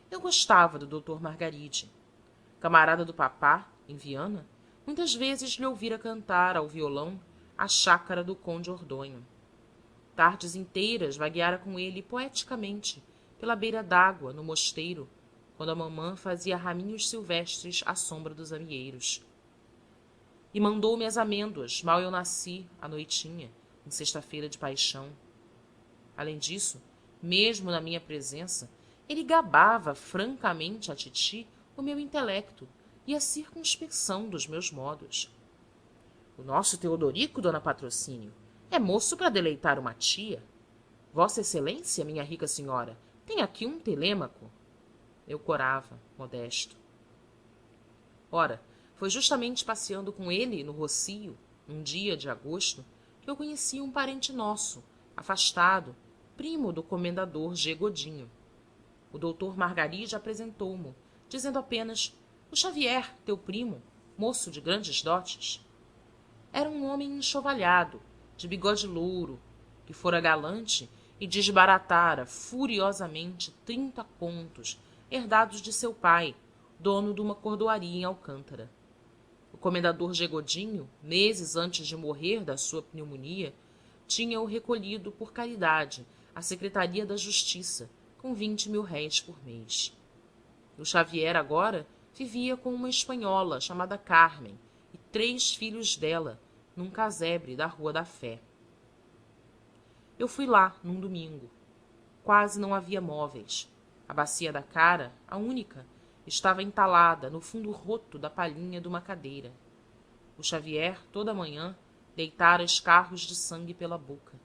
Eu gostava do doutor Margaride. Camarada do papá, em Viana, muitas vezes lhe ouvira cantar ao violão a chácara do conde Ordonho. Tardes inteiras vagueara com ele poeticamente pela beira d'água no mosteiro, quando a mamã fazia raminhos silvestres à sombra dos amieiros. E mandou-me as amêndoas, mal eu nasci, à noitinha, em sexta-feira de paixão. Além disso, mesmo na minha presença, ele gabava francamente à titi o meu intelecto e a circunspecção dos meus modos. O nosso Teodorico, dona Patrocínio, é moço para deleitar uma tia. Vossa Excelência, minha rica senhora, tem aqui um telêmaco. Eu corava, modesto. Ora, foi justamente passeando com ele no Rocio, num dia de agosto, que eu conheci um parente nosso, afastado, primo do comendador G. Godinho. O doutor Margaride apresentou-mo, dizendo apenas: o Xavier, teu primo, moço de grandes dotes. Era um homem enxovalhado, de bigode louro, que fora galante e desbaratara furiosamente 30 contos herdados de seu pai, dono de uma cordoaria em Alcântara. O comendador G. Godinho, meses antes de morrer da sua pneumonia, tinha-o recolhido por caridade à Secretaria da Justiça, com 20.000 réis por mês. O Xavier agora vivia com uma espanhola chamada Carmen e 3 filhos dela, num casebre da Rua da Fé. Eu fui lá num domingo. Quase não havia móveis. A bacia da cara, a única, estava entalada no fundo roto da palhinha de uma cadeira. O Xavier, toda a manhã, deitara escarros de sangue pela boca.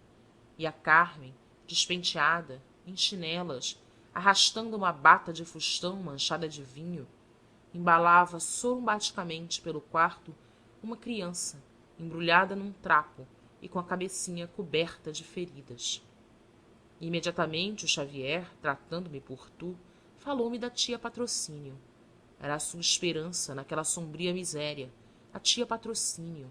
E a Carmen, despenteada, em chinelas, arrastando uma bata de fustão manchada de vinho, embalava sorumbaticamente pelo quarto uma criança embrulhada num trapo e com a cabecinha coberta de feridas. Imediatamente o Xavier, tratando-me por tu, falou-me da tia Patrocínio. Era a sua esperança naquela sombria miséria, a tia Patrocínio,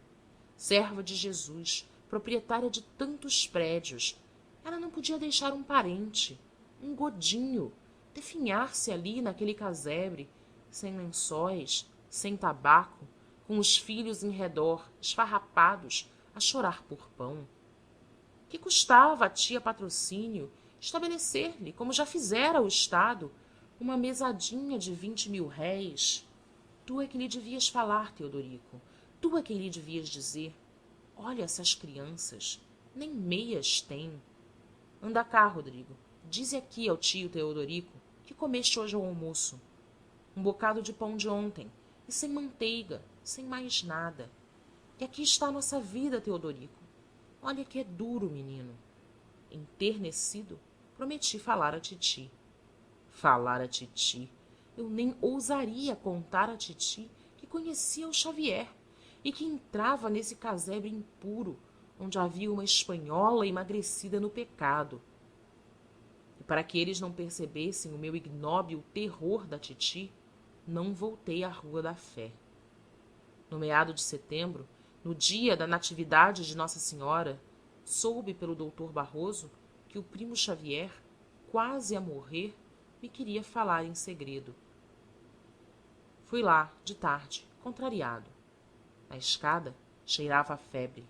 serva de Jesus, proprietária de tantos prédios. Ela não podia deixar um parente, um Godinho, definhar-se ali naquele casebre, sem lençóis, sem tabaco, com os filhos em redor, esfarrapados, a chorar por pão. Que custava a tia Patrocínio estabelecer-lhe, como já fizera o Estado, uma mesadinha de 20.000 réis? Tu é que lhe devias falar, Teodorico. Tu é quem lhe devias dizer: olha essas crianças, nem meias têm. Anda cá, Rodrigo, dize aqui ao tio Teodorico que comeste hoje ao almoço. Um bocado de pão de ontem, e sem manteiga, sem mais nada. E aqui está a nossa vida, Teodorico. Olha que é duro, menino. Enternecido, prometi falar a titi. Falar a titi! Eu nem ousaria contar a titi que conhecia o Xavier e que entrava nesse casebre impuro, onde havia uma espanhola emagrecida no pecado. E para que eles não percebessem o meu ignóbil terror da titi, não voltei à Rua da Fé. No meado de setembro, no dia da natividade de Nossa Senhora, soube pelo doutor Barroso que o primo Xavier, quase a morrer, me queria falar em segredo. Fui lá, de tarde, contrariado. Na escada cheirava a febre.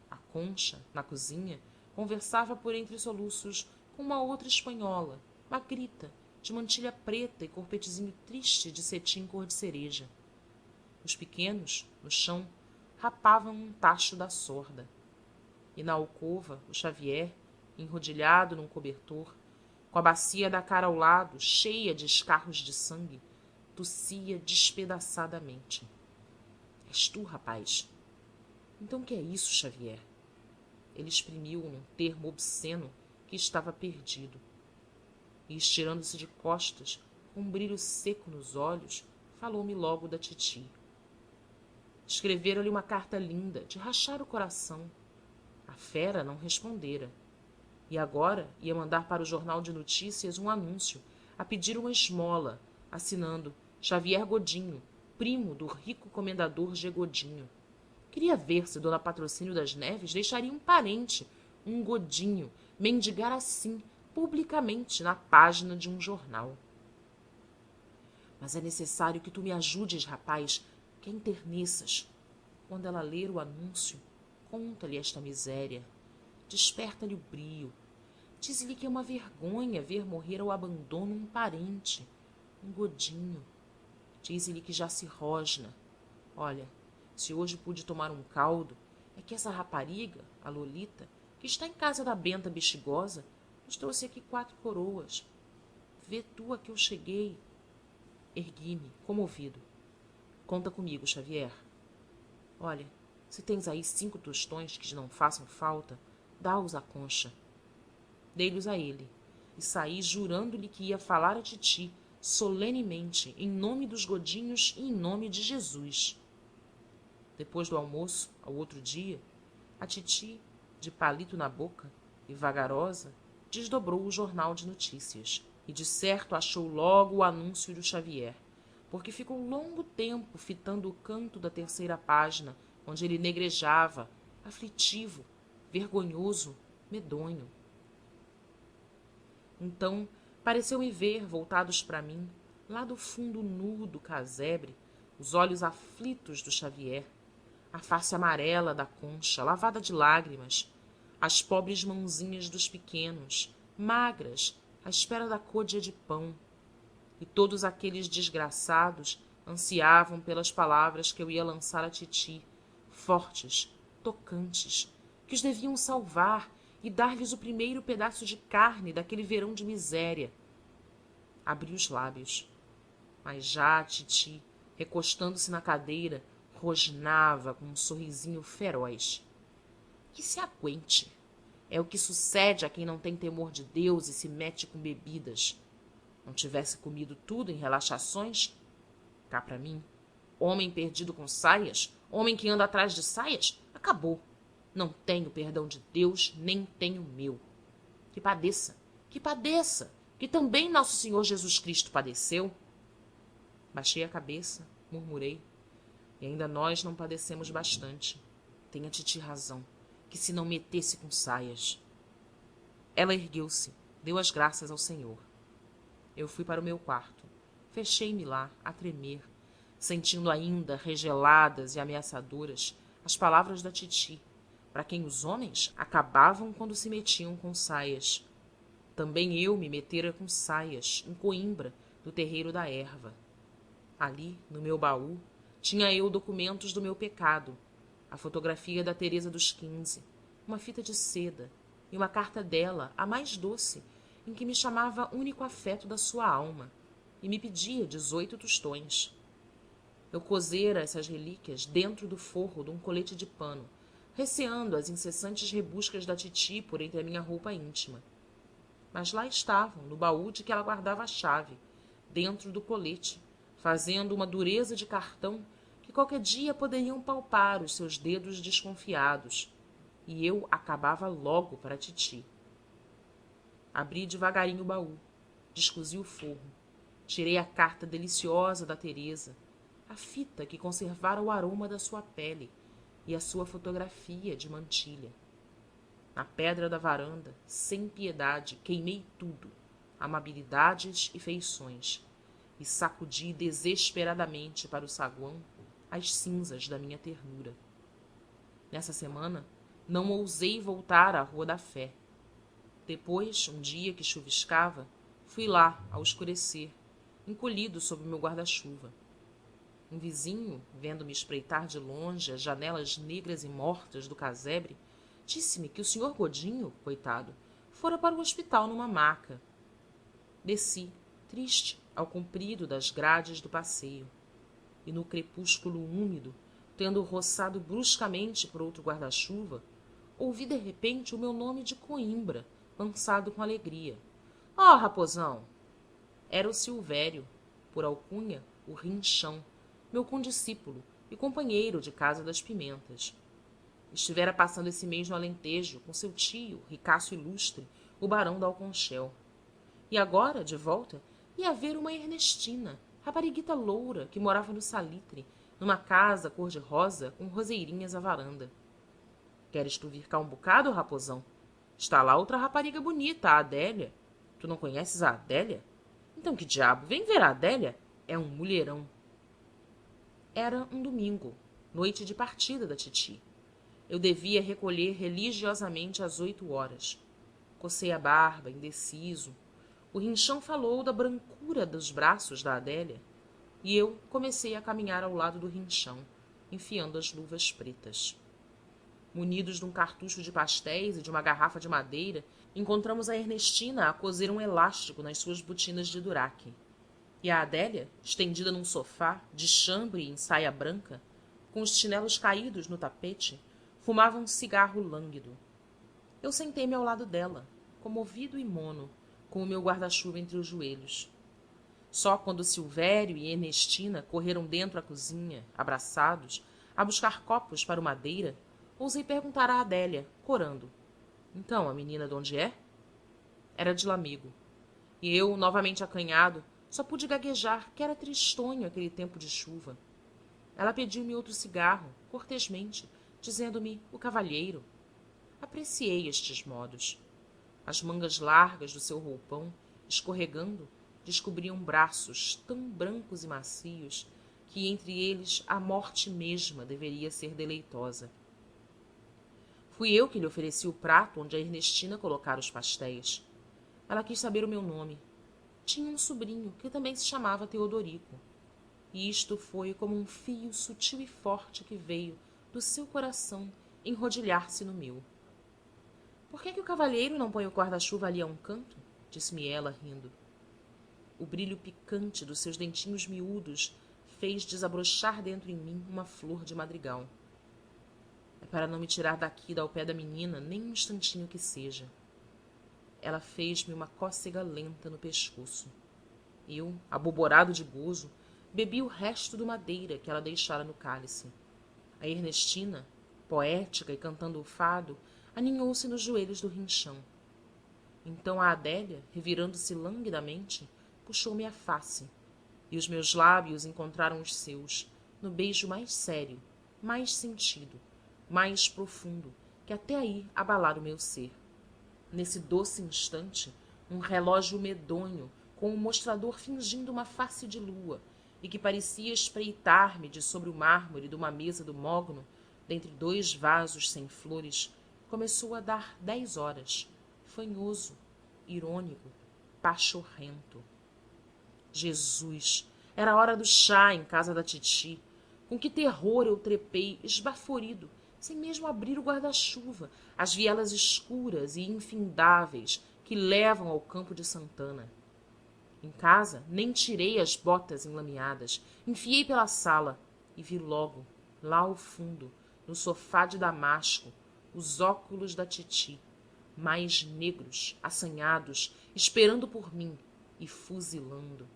A Concha, na cozinha, conversava por entre soluços com uma outra espanhola, magrita, de mantilha preta e corpetezinho triste de cetim cor de cereja. Os pequenos, no chão, rapavam um tacho da sorda. E na alcova o Xavier, enrodilhado num cobertor, com a bacia da cara ao lado cheia de escarros de sangue, tossia despedaçadamente. És tu, rapaz? Então que é isso, Xavier? Ele exprimiu num termo obsceno que estava perdido. E, estirando-se de costas, com um brilho seco nos olhos, falou-me logo da titi. Escrevera-lhe uma carta linda, de rachar o coração. A fera não respondera. E agora ia mandar para o jornal de notícias um anúncio, a pedir uma esmola, assinando Xavier Godinho, primo do rico comendador G. Godinho. Queria ver se dona Patrocínio das Neves deixaria um parente, um Godinho, mendigar assim, publicamente, na página de um jornal. Mas é necessário que tu me ajudes, rapaz, que a enterneças. Quando ela ler o anúncio, conta-lhe esta miséria, desperta-lhe o brio, diz-lhe que é uma vergonha ver morrer ao abandono um parente, um Godinho. Diz-lhe que já se rosna. Olha, se hoje pude tomar um caldo, é que essa rapariga, a Lolita, que está em casa da benta bexigosa, nos trouxe aqui 4 coroas. Vê tu a que eu cheguei. Ergui-me, comovido. Conta comigo, Xavier. Olha, se tens aí 5 tostões que não façam falta, dá-os à Concha. Dei-lhes a ele, e saí jurando-lhe que ia falar a titi, solenemente, em nome dos Godinhos e em nome de Jesus. Depois do almoço, ao outro dia, a titi, de palito na boca e vagarosa, desdobrou o jornal de notícias e de certo achou logo o anúncio do Xavier, porque ficou longo tempo fitando o canto da 3ª página, onde ele negrejava, aflitivo, vergonhoso, medonho. Então pareceu-me ver, voltados para mim, lá do fundo nu do casebre, os olhos aflitos do Xavier, a face amarela da Concha, lavada de lágrimas, as pobres mãozinhas dos pequenos, magras, à espera da côdea de pão. E todos aqueles desgraçados ansiavam pelas palavras que eu ia lançar à titi, fortes, tocantes, que os deviam salvar e dar-lhes o primeiro pedaço de carne daquele verão de miséria. Abri os lábios. Mas já a titi, recostando-se na cadeira, rosnava com um sorrisinho feroz. Que se aguente. É o que sucede a quem não tem temor de Deus e se mete com bebidas. Não tivesse comido tudo em relaxações? Cá para mim, homem perdido com saias, homem que anda atrás de saias, acabou. Não tenho perdão de Deus, nem tenho meu. Que padeça, que também nosso Senhor Jesus Cristo padeceu. Baixei a cabeça, murmurei. E ainda nós não padecemos bastante. Tem a titi razão, que se não metesse com saias. Ela ergueu-se, deu as graças ao Senhor. Eu fui para o meu quarto. Fechei-me lá, a tremer, sentindo ainda, regeladas e ameaçadoras, as palavras da titi, para quem os homens acabavam quando se metiam com saias. Também eu me metera com saias, em Coimbra, no terreiro da erva. Ali, no meu baú, tinha eu documentos do meu pecado, a fotografia da Teresa dos 15, uma fita de seda e uma carta dela, a mais doce, em que me chamava único afeto da sua alma e me pedia 18 tostões. Eu cosera essas relíquias dentro do forro de um colete de pano, receando as incessantes rebuscas da titi por entre a minha roupa íntima. Mas lá estavam, no baú de que ela guardava a chave, dentro do colete, fazendo uma dureza de cartão que qualquer dia poderiam palpar os seus dedos desconfiados, e eu acabava logo para a titi. Abri devagarinho o baú, descosi o forro, tirei a carta deliciosa da Teresa, a fita que conservara o aroma da sua pele e a sua fotografia de mantilha. Na pedra da varanda, sem piedade, queimei tudo, amabilidades e feições, e sacudi desesperadamente para o saguão as cinzas da minha ternura. Nessa semana, não ousei voltar à Rua da Fé. Depois, um dia que chuviscava, fui lá, ao escurecer, encolhido sob o meu guarda-chuva. Um vizinho, vendo-me espreitar de longe as janelas negras e mortas do casebre, disse-me que o senhor Godinho, coitado, fora para o hospital numa maca. Desci, triste, ao comprido das grades do passeio, e no crepúsculo úmido, tendo roçado bruscamente por outro guarda-chuva, ouvi de repente o meu nome de Coimbra, lançado com alegria. Ó, Raposão! Era o Silvério, por alcunha o Rinchão, meu condiscípulo e companheiro de casa das Pimentas. Estivera passando esse mês no Alentejo com seu tio, ricaço ilustre, o barão de Alconchel. E agora, de volta, ia ver uma Ernestina, rapariguita loura, que morava no Salitre, numa casa cor-de-rosa com roseirinhas à varanda. Queres tu vir cá um bocado, Raposão? Está lá outra rapariga bonita, a Adélia. Tu não conheces a Adélia? Então que diabo, vem ver a Adélia. É um mulherão. Era um domingo, noite de partida da titi. Eu devia recolher religiosamente às 8 horas. Cocei a barba, indeciso. O Rinchão falou da brancura dos braços da Adélia e eu comecei a caminhar ao lado do Rinchão, enfiando as luvas pretas. Munidos de um cartucho de pastéis e de uma garrafa de madeira, encontramos a Ernestina a coser um elástico nas suas botinas de duraque. E a Adélia, estendida num sofá, de chambre e em saia branca, com os chinelos caídos no tapete, fumava um cigarro lânguido. Eu sentei-me ao lado dela, comovido e mono, com o meu guarda-chuva entre os joelhos. Só quando Silvério e Ernestina correram dentro à cozinha, abraçados, a buscar copos para o madeira, ousei perguntar à Adélia, corando. Então, a menina de onde é? Era de Lamego. E eu, novamente acanhado, só pude gaguejar que era tristonho aquele tempo de chuva. Ela pediu-me outro cigarro, cortesmente, dizendo-me o cavalheiro. Apreciei estes modos. As mangas largas do seu roupão, escorregando, descobriam braços tão brancos e macios que entre eles a morte mesma deveria ser deleitosa. Fui eu que lhe ofereci o prato onde a Ernestina colocara os pastéis. Ela quis saber o meu nome. Tinha um sobrinho que também se chamava Teodorico. E isto foi como um fio sutil e forte que veio do seu coração enrodilhar-se no meu. Por que é que o cavalheiro não põe o guarda-chuva ali a um canto? Disse-me ela, rindo. O brilho picante dos seus dentinhos miúdos fez desabrochar dentro em mim uma flor de madrigal. É para não me tirar daqui ao pé da menina nem um instantinho que seja. Ela fez-me uma cócega lenta no pescoço. Eu, aboborado de gozo, bebi o resto do madeira que ela deixara no cálice. A Ernestina, poética e cantando o fado, aninhou-se nos joelhos do Rinchão. Então a Adélia, revirando-se languidamente, puxou-me a face, e os meus lábios encontraram os seus, no beijo mais sério, mais sentido, mais profundo, que até aí abalara o meu ser. Nesse doce instante, um relógio medonho, com o mostrador fingindo uma face de lua, e que parecia espreitar-me de sobre o mármore de uma mesa do mogno, dentre 2 vasos sem flores, começou a dar 10 horas, fanhoso, irônico, pachorrento. Jesus! Era a hora do chá em casa da titi. Com que terror eu trepei, esbaforido, sem mesmo abrir o guarda-chuva, as vielas escuras e infindáveis que levam ao campo de Santana. Em casa, nem tirei as botas enlameadas, enfiei pela sala e vi logo, lá ao fundo, no sofá de damasco, os óculos da titi, mais negros, assanhados, esperando por mim e fuzilando.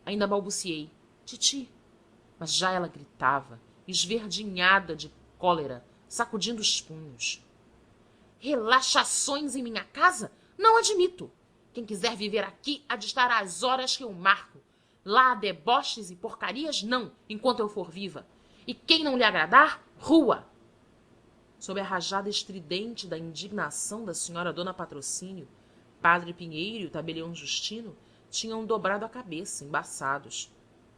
Ainda balbuciei, titi, mas já ela gritava, esverdinhada de cólera, sacudindo os punhos. Relaxações em minha casa? Não admito! Quem quiser viver aqui há de estar às horas que eu marco. Lá deboches e porcarias não, enquanto eu for viva. E quem não lhe agradar, rua! Sob a rajada estridente da indignação da senhora Dona Patrocínio, Padre Pinheiro e o tabelião Justino tinham dobrado a cabeça, embaçados.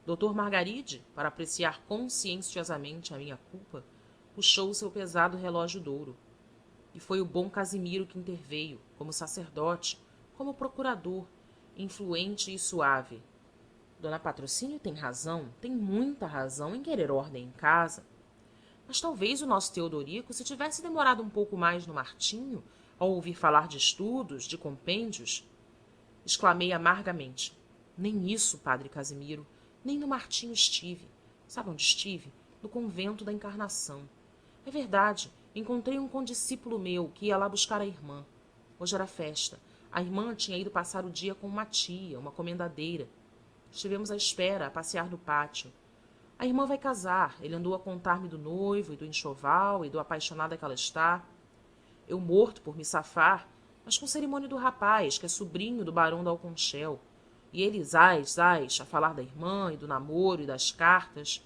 Dr. Margaride, para apreciar conscienciosamente a minha culpa, puxou o seu pesado relógio de ouro. E foi o bom Casimiro que interveio, como sacerdote, como procurador, influente e suave. Dona Patrocínio tem razão, tem muita razão em querer ordem em casa. Mas talvez o nosso Teodorico, se tivesse demorado um pouco mais no Martinho, ao ouvir falar de estudos, de compêndios... Exclamei amargamente. Nem isso, padre Casimiro, nem no Martinho estive. Sabe onde estive? No convento da Encarnação. É verdade, encontrei um condiscípulo meu que ia lá buscar a irmã. Hoje era festa. A irmã tinha ido passar o dia com uma tia, uma comendadeira. Estivemos à espera, a passear no pátio. A irmã vai casar. Ele andou a contar-me do noivo e do enxoval e do apaixonada que ela está. Eu morto por me safar, mas com cerimônia do rapaz, que é sobrinho do barão da Alconchel. E ele, zás, a falar da irmã e do namoro e das cartas.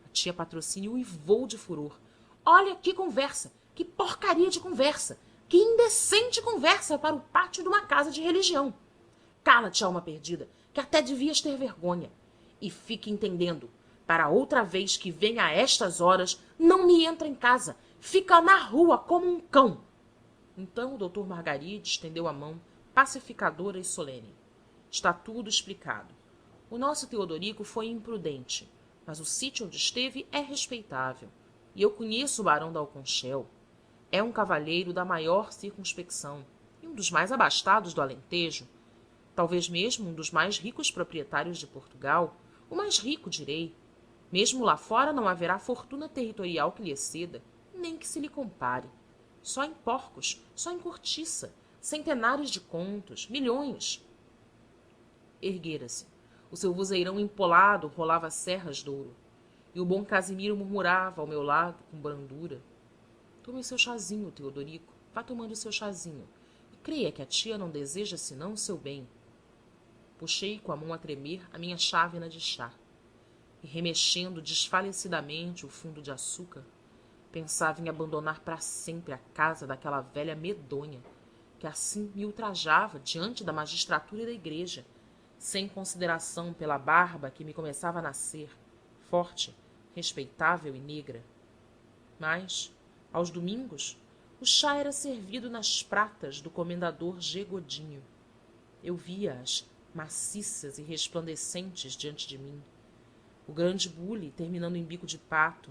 A tia Patrocínio uivou de furor. Olha que conversa! Que porcaria de conversa! Que indecente conversa para o pátio de uma casa de religião! Cala-te, alma perdida, que até devias ter vergonha. E fique entendendo, para outra vez que venha a estas horas, não me entra em casa, fica na rua como um cão. Então o doutor Margaride estendeu a mão, pacificadora e solene. Está tudo explicado. O nosso Teodorico foi imprudente, mas o sítio onde esteve é respeitável. E eu conheço o barão da Alconchel. É um cavalheiro da maior circunspecção e um dos mais abastados do Alentejo. Talvez mesmo um dos mais ricos proprietários de Portugal, o mais rico, direi. Mesmo lá fora não haverá fortuna territorial que lhe exceda, nem que se lhe compare. Só em porcos, só em cortiça, centenares de contos, milhões. Erguera-se. O seu vozeirão empolado rolava serras de ouro. E o bom Casimiro murmurava ao meu lado com brandura. Tome o seu chazinho, Teodorico. Vá tomando o seu chazinho. E creia que a tia não deseja senão o seu bem. Puxei com a mão a tremer a minha chávena de chá. E remexendo desfalecidamente o fundo de açúcar, pensava em abandonar para sempre a casa daquela velha medonha, que assim me ultrajava diante da magistratura e da igreja, sem consideração pela barba que me começava a nascer, forte, respeitável e negra. Mas, aos domingos, o chá era servido nas pratas do comendador G. Godinho. Eu via-as, maciças e resplandecentes diante de mim. O grande bule terminando em bico de pato,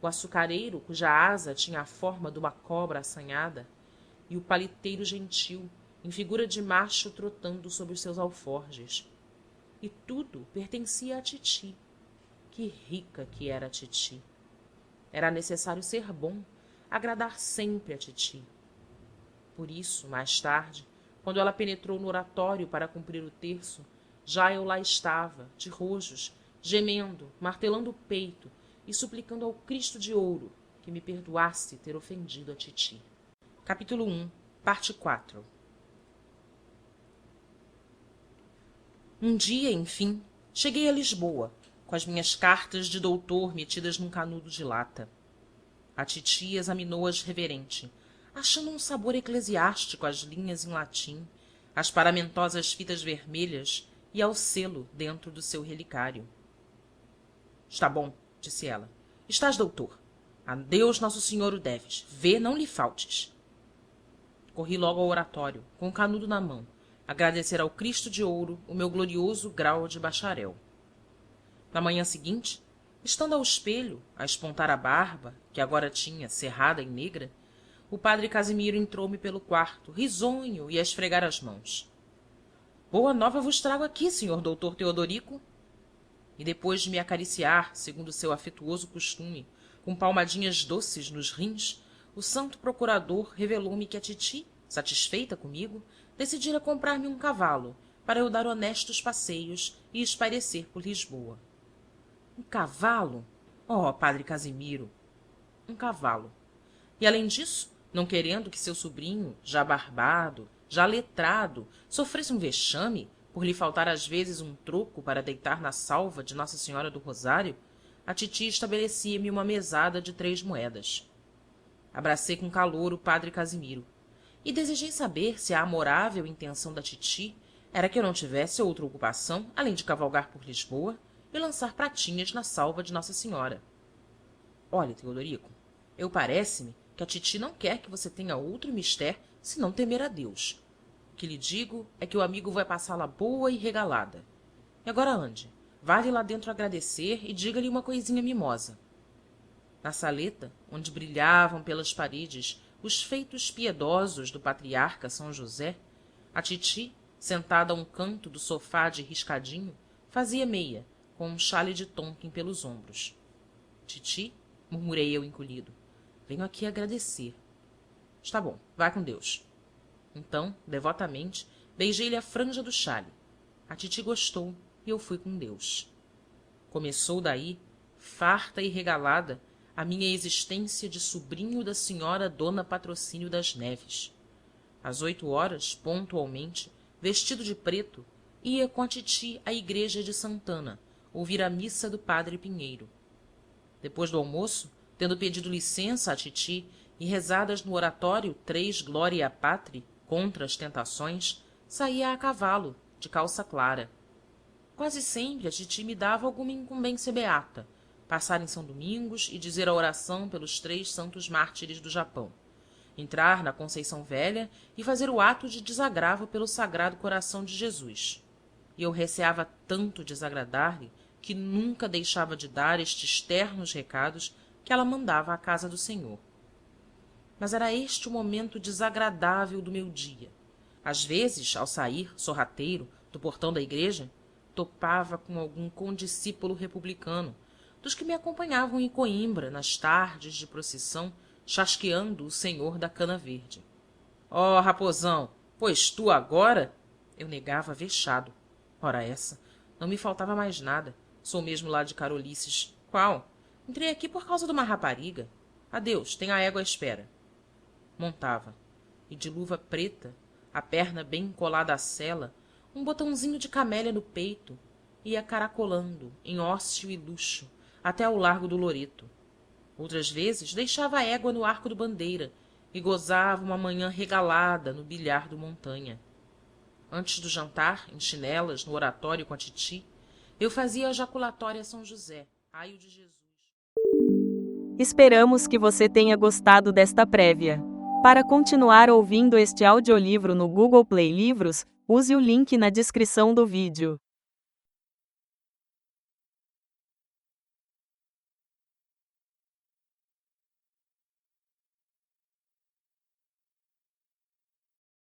o açucareiro cuja asa tinha a forma de uma cobra assanhada, e o paliteiro gentil, em figura de macho trotando sobre os seus alforjes. E tudo pertencia à titi. Que rica que era a titi! Era necessário ser bom, agradar sempre a titi. Por isso, mais tarde, quando ela penetrou no oratório para cumprir o terço, já eu lá estava, de rojos, gemendo, martelando o peito e suplicando ao Cristo de ouro que me perdoasse ter ofendido a titi. Capítulo 1, parte 4. Um dia, enfim, cheguei a Lisboa, com as minhas cartas de doutor metidas num canudo de lata. A titi examinou-as reverente, achando um sabor eclesiástico às linhas em latim, às paramentosas fitas vermelhas e ao selo dentro do seu relicário. Está bom, disse ela. Estás doutor. A Deus Nosso Senhor o deves. Vê, não lhe faltes. Corri logo ao oratório, com o canudo na mão, agradecer ao Cristo de ouro o meu glorioso grau de bacharel. Na manhã seguinte, estando ao espelho, a espontar a barba, que agora tinha cerrada e negra, o padre Casimiro entrou-me pelo quarto, risonho e a esfregar as mãos. Boa nova vos trago aqui, senhor doutor Teodorico. E depois de me acariciar, segundo o seu afetuoso costume, com palmadinhas doces nos rins, o santo procurador revelou-me que a titi, satisfeita comigo, decidira comprar-me um cavalo para eu dar honestos passeios e espairecer por Lisboa. Um cavalo? Oh, padre Casimiro! Um cavalo. E, além disso, não querendo que seu sobrinho, já barbado, já letrado, sofresse um vexame por lhe faltar às vezes um troco para deitar na salva de Nossa Senhora do Rosário, a titi estabelecia-me uma mesada de 3 moedas. Abracei com calor o padre Casimiro e desejei saber se a amorável intenção da titi era que eu não tivesse outra ocupação além de cavalgar por Lisboa e lançar pratinhas na salva de Nossa Senhora. Olhe, Teodorico, eu parece-me que a titi não quer que você tenha outro mister senão temer a Deus. O que lhe digo é que o amigo vai passá-la boa e regalada. E agora ande, vá-lhe lá dentro agradecer e diga-lhe uma coisinha mimosa. Na saleta, onde brilhavam pelas paredes os feitos piedosos do patriarca São José, a titi, sentada a um canto do sofá de riscadinho, fazia meia, com um xale de tonquim pelos ombros. Titi, murmurei eu encolhido, venho aqui agradecer. Está bom, vá com Deus. Então, devotamente, beijei-lhe a franja do xale. A titi gostou e eu fui com Deus. Começou daí, farta e regalada, a minha existência de sobrinho da senhora Dona Patrocínio das Neves. Às 8 horas, pontualmente, vestido de preto, ia com a titi à igreja de Santana ouvir a missa do padre Pinheiro. Depois do almoço, tendo pedido licença à titi e rezadas no oratório 3 Gloria Patri contra as tentações, saía a cavalo, de calça clara. Quase sempre a titi me dava alguma incumbência beata, passar em São Domingos e dizer a oração pelos 3 santos mártires do Japão, entrar na Conceição Velha e fazer o ato de desagravo pelo Sagrado Coração de Jesus. E eu receava tanto desagradar-lhe que nunca deixava de dar estes ternos recados que ela mandava à casa do Senhor. Mas era este o momento desagradável do meu dia. Às vezes, ao sair, sorrateiro, do portão da igreja, topava com algum condiscípulo republicano, dos que me acompanhavam em Coimbra nas tardes de procissão, chasqueando o senhor da cana verde. Ó, raposão, pois tu agora? Eu negava vexado. Ora essa, não me faltava mais nada. Sou mesmo lá de Carolices. Qual? Entrei aqui por causa de uma rapariga. Adeus, tem a égua à espera. Montava. E de luva preta, a perna bem colada à sela, um botãozinho de camélia no peito, ia caracolando, em ócio e luxo, até ao largo do Loreto. Outras vezes deixava a égua no Arco do Bandeira e gozava uma manhã regalada no bilhar do Montanha. Antes do jantar, em chinelas, no oratório com a titi, eu fazia a jaculatória a São José, aio de Jesus. Esperamos que você tenha gostado desta prévia. Para continuar ouvindo este audiolivro no Google Play Livros, use o link na descrição do vídeo.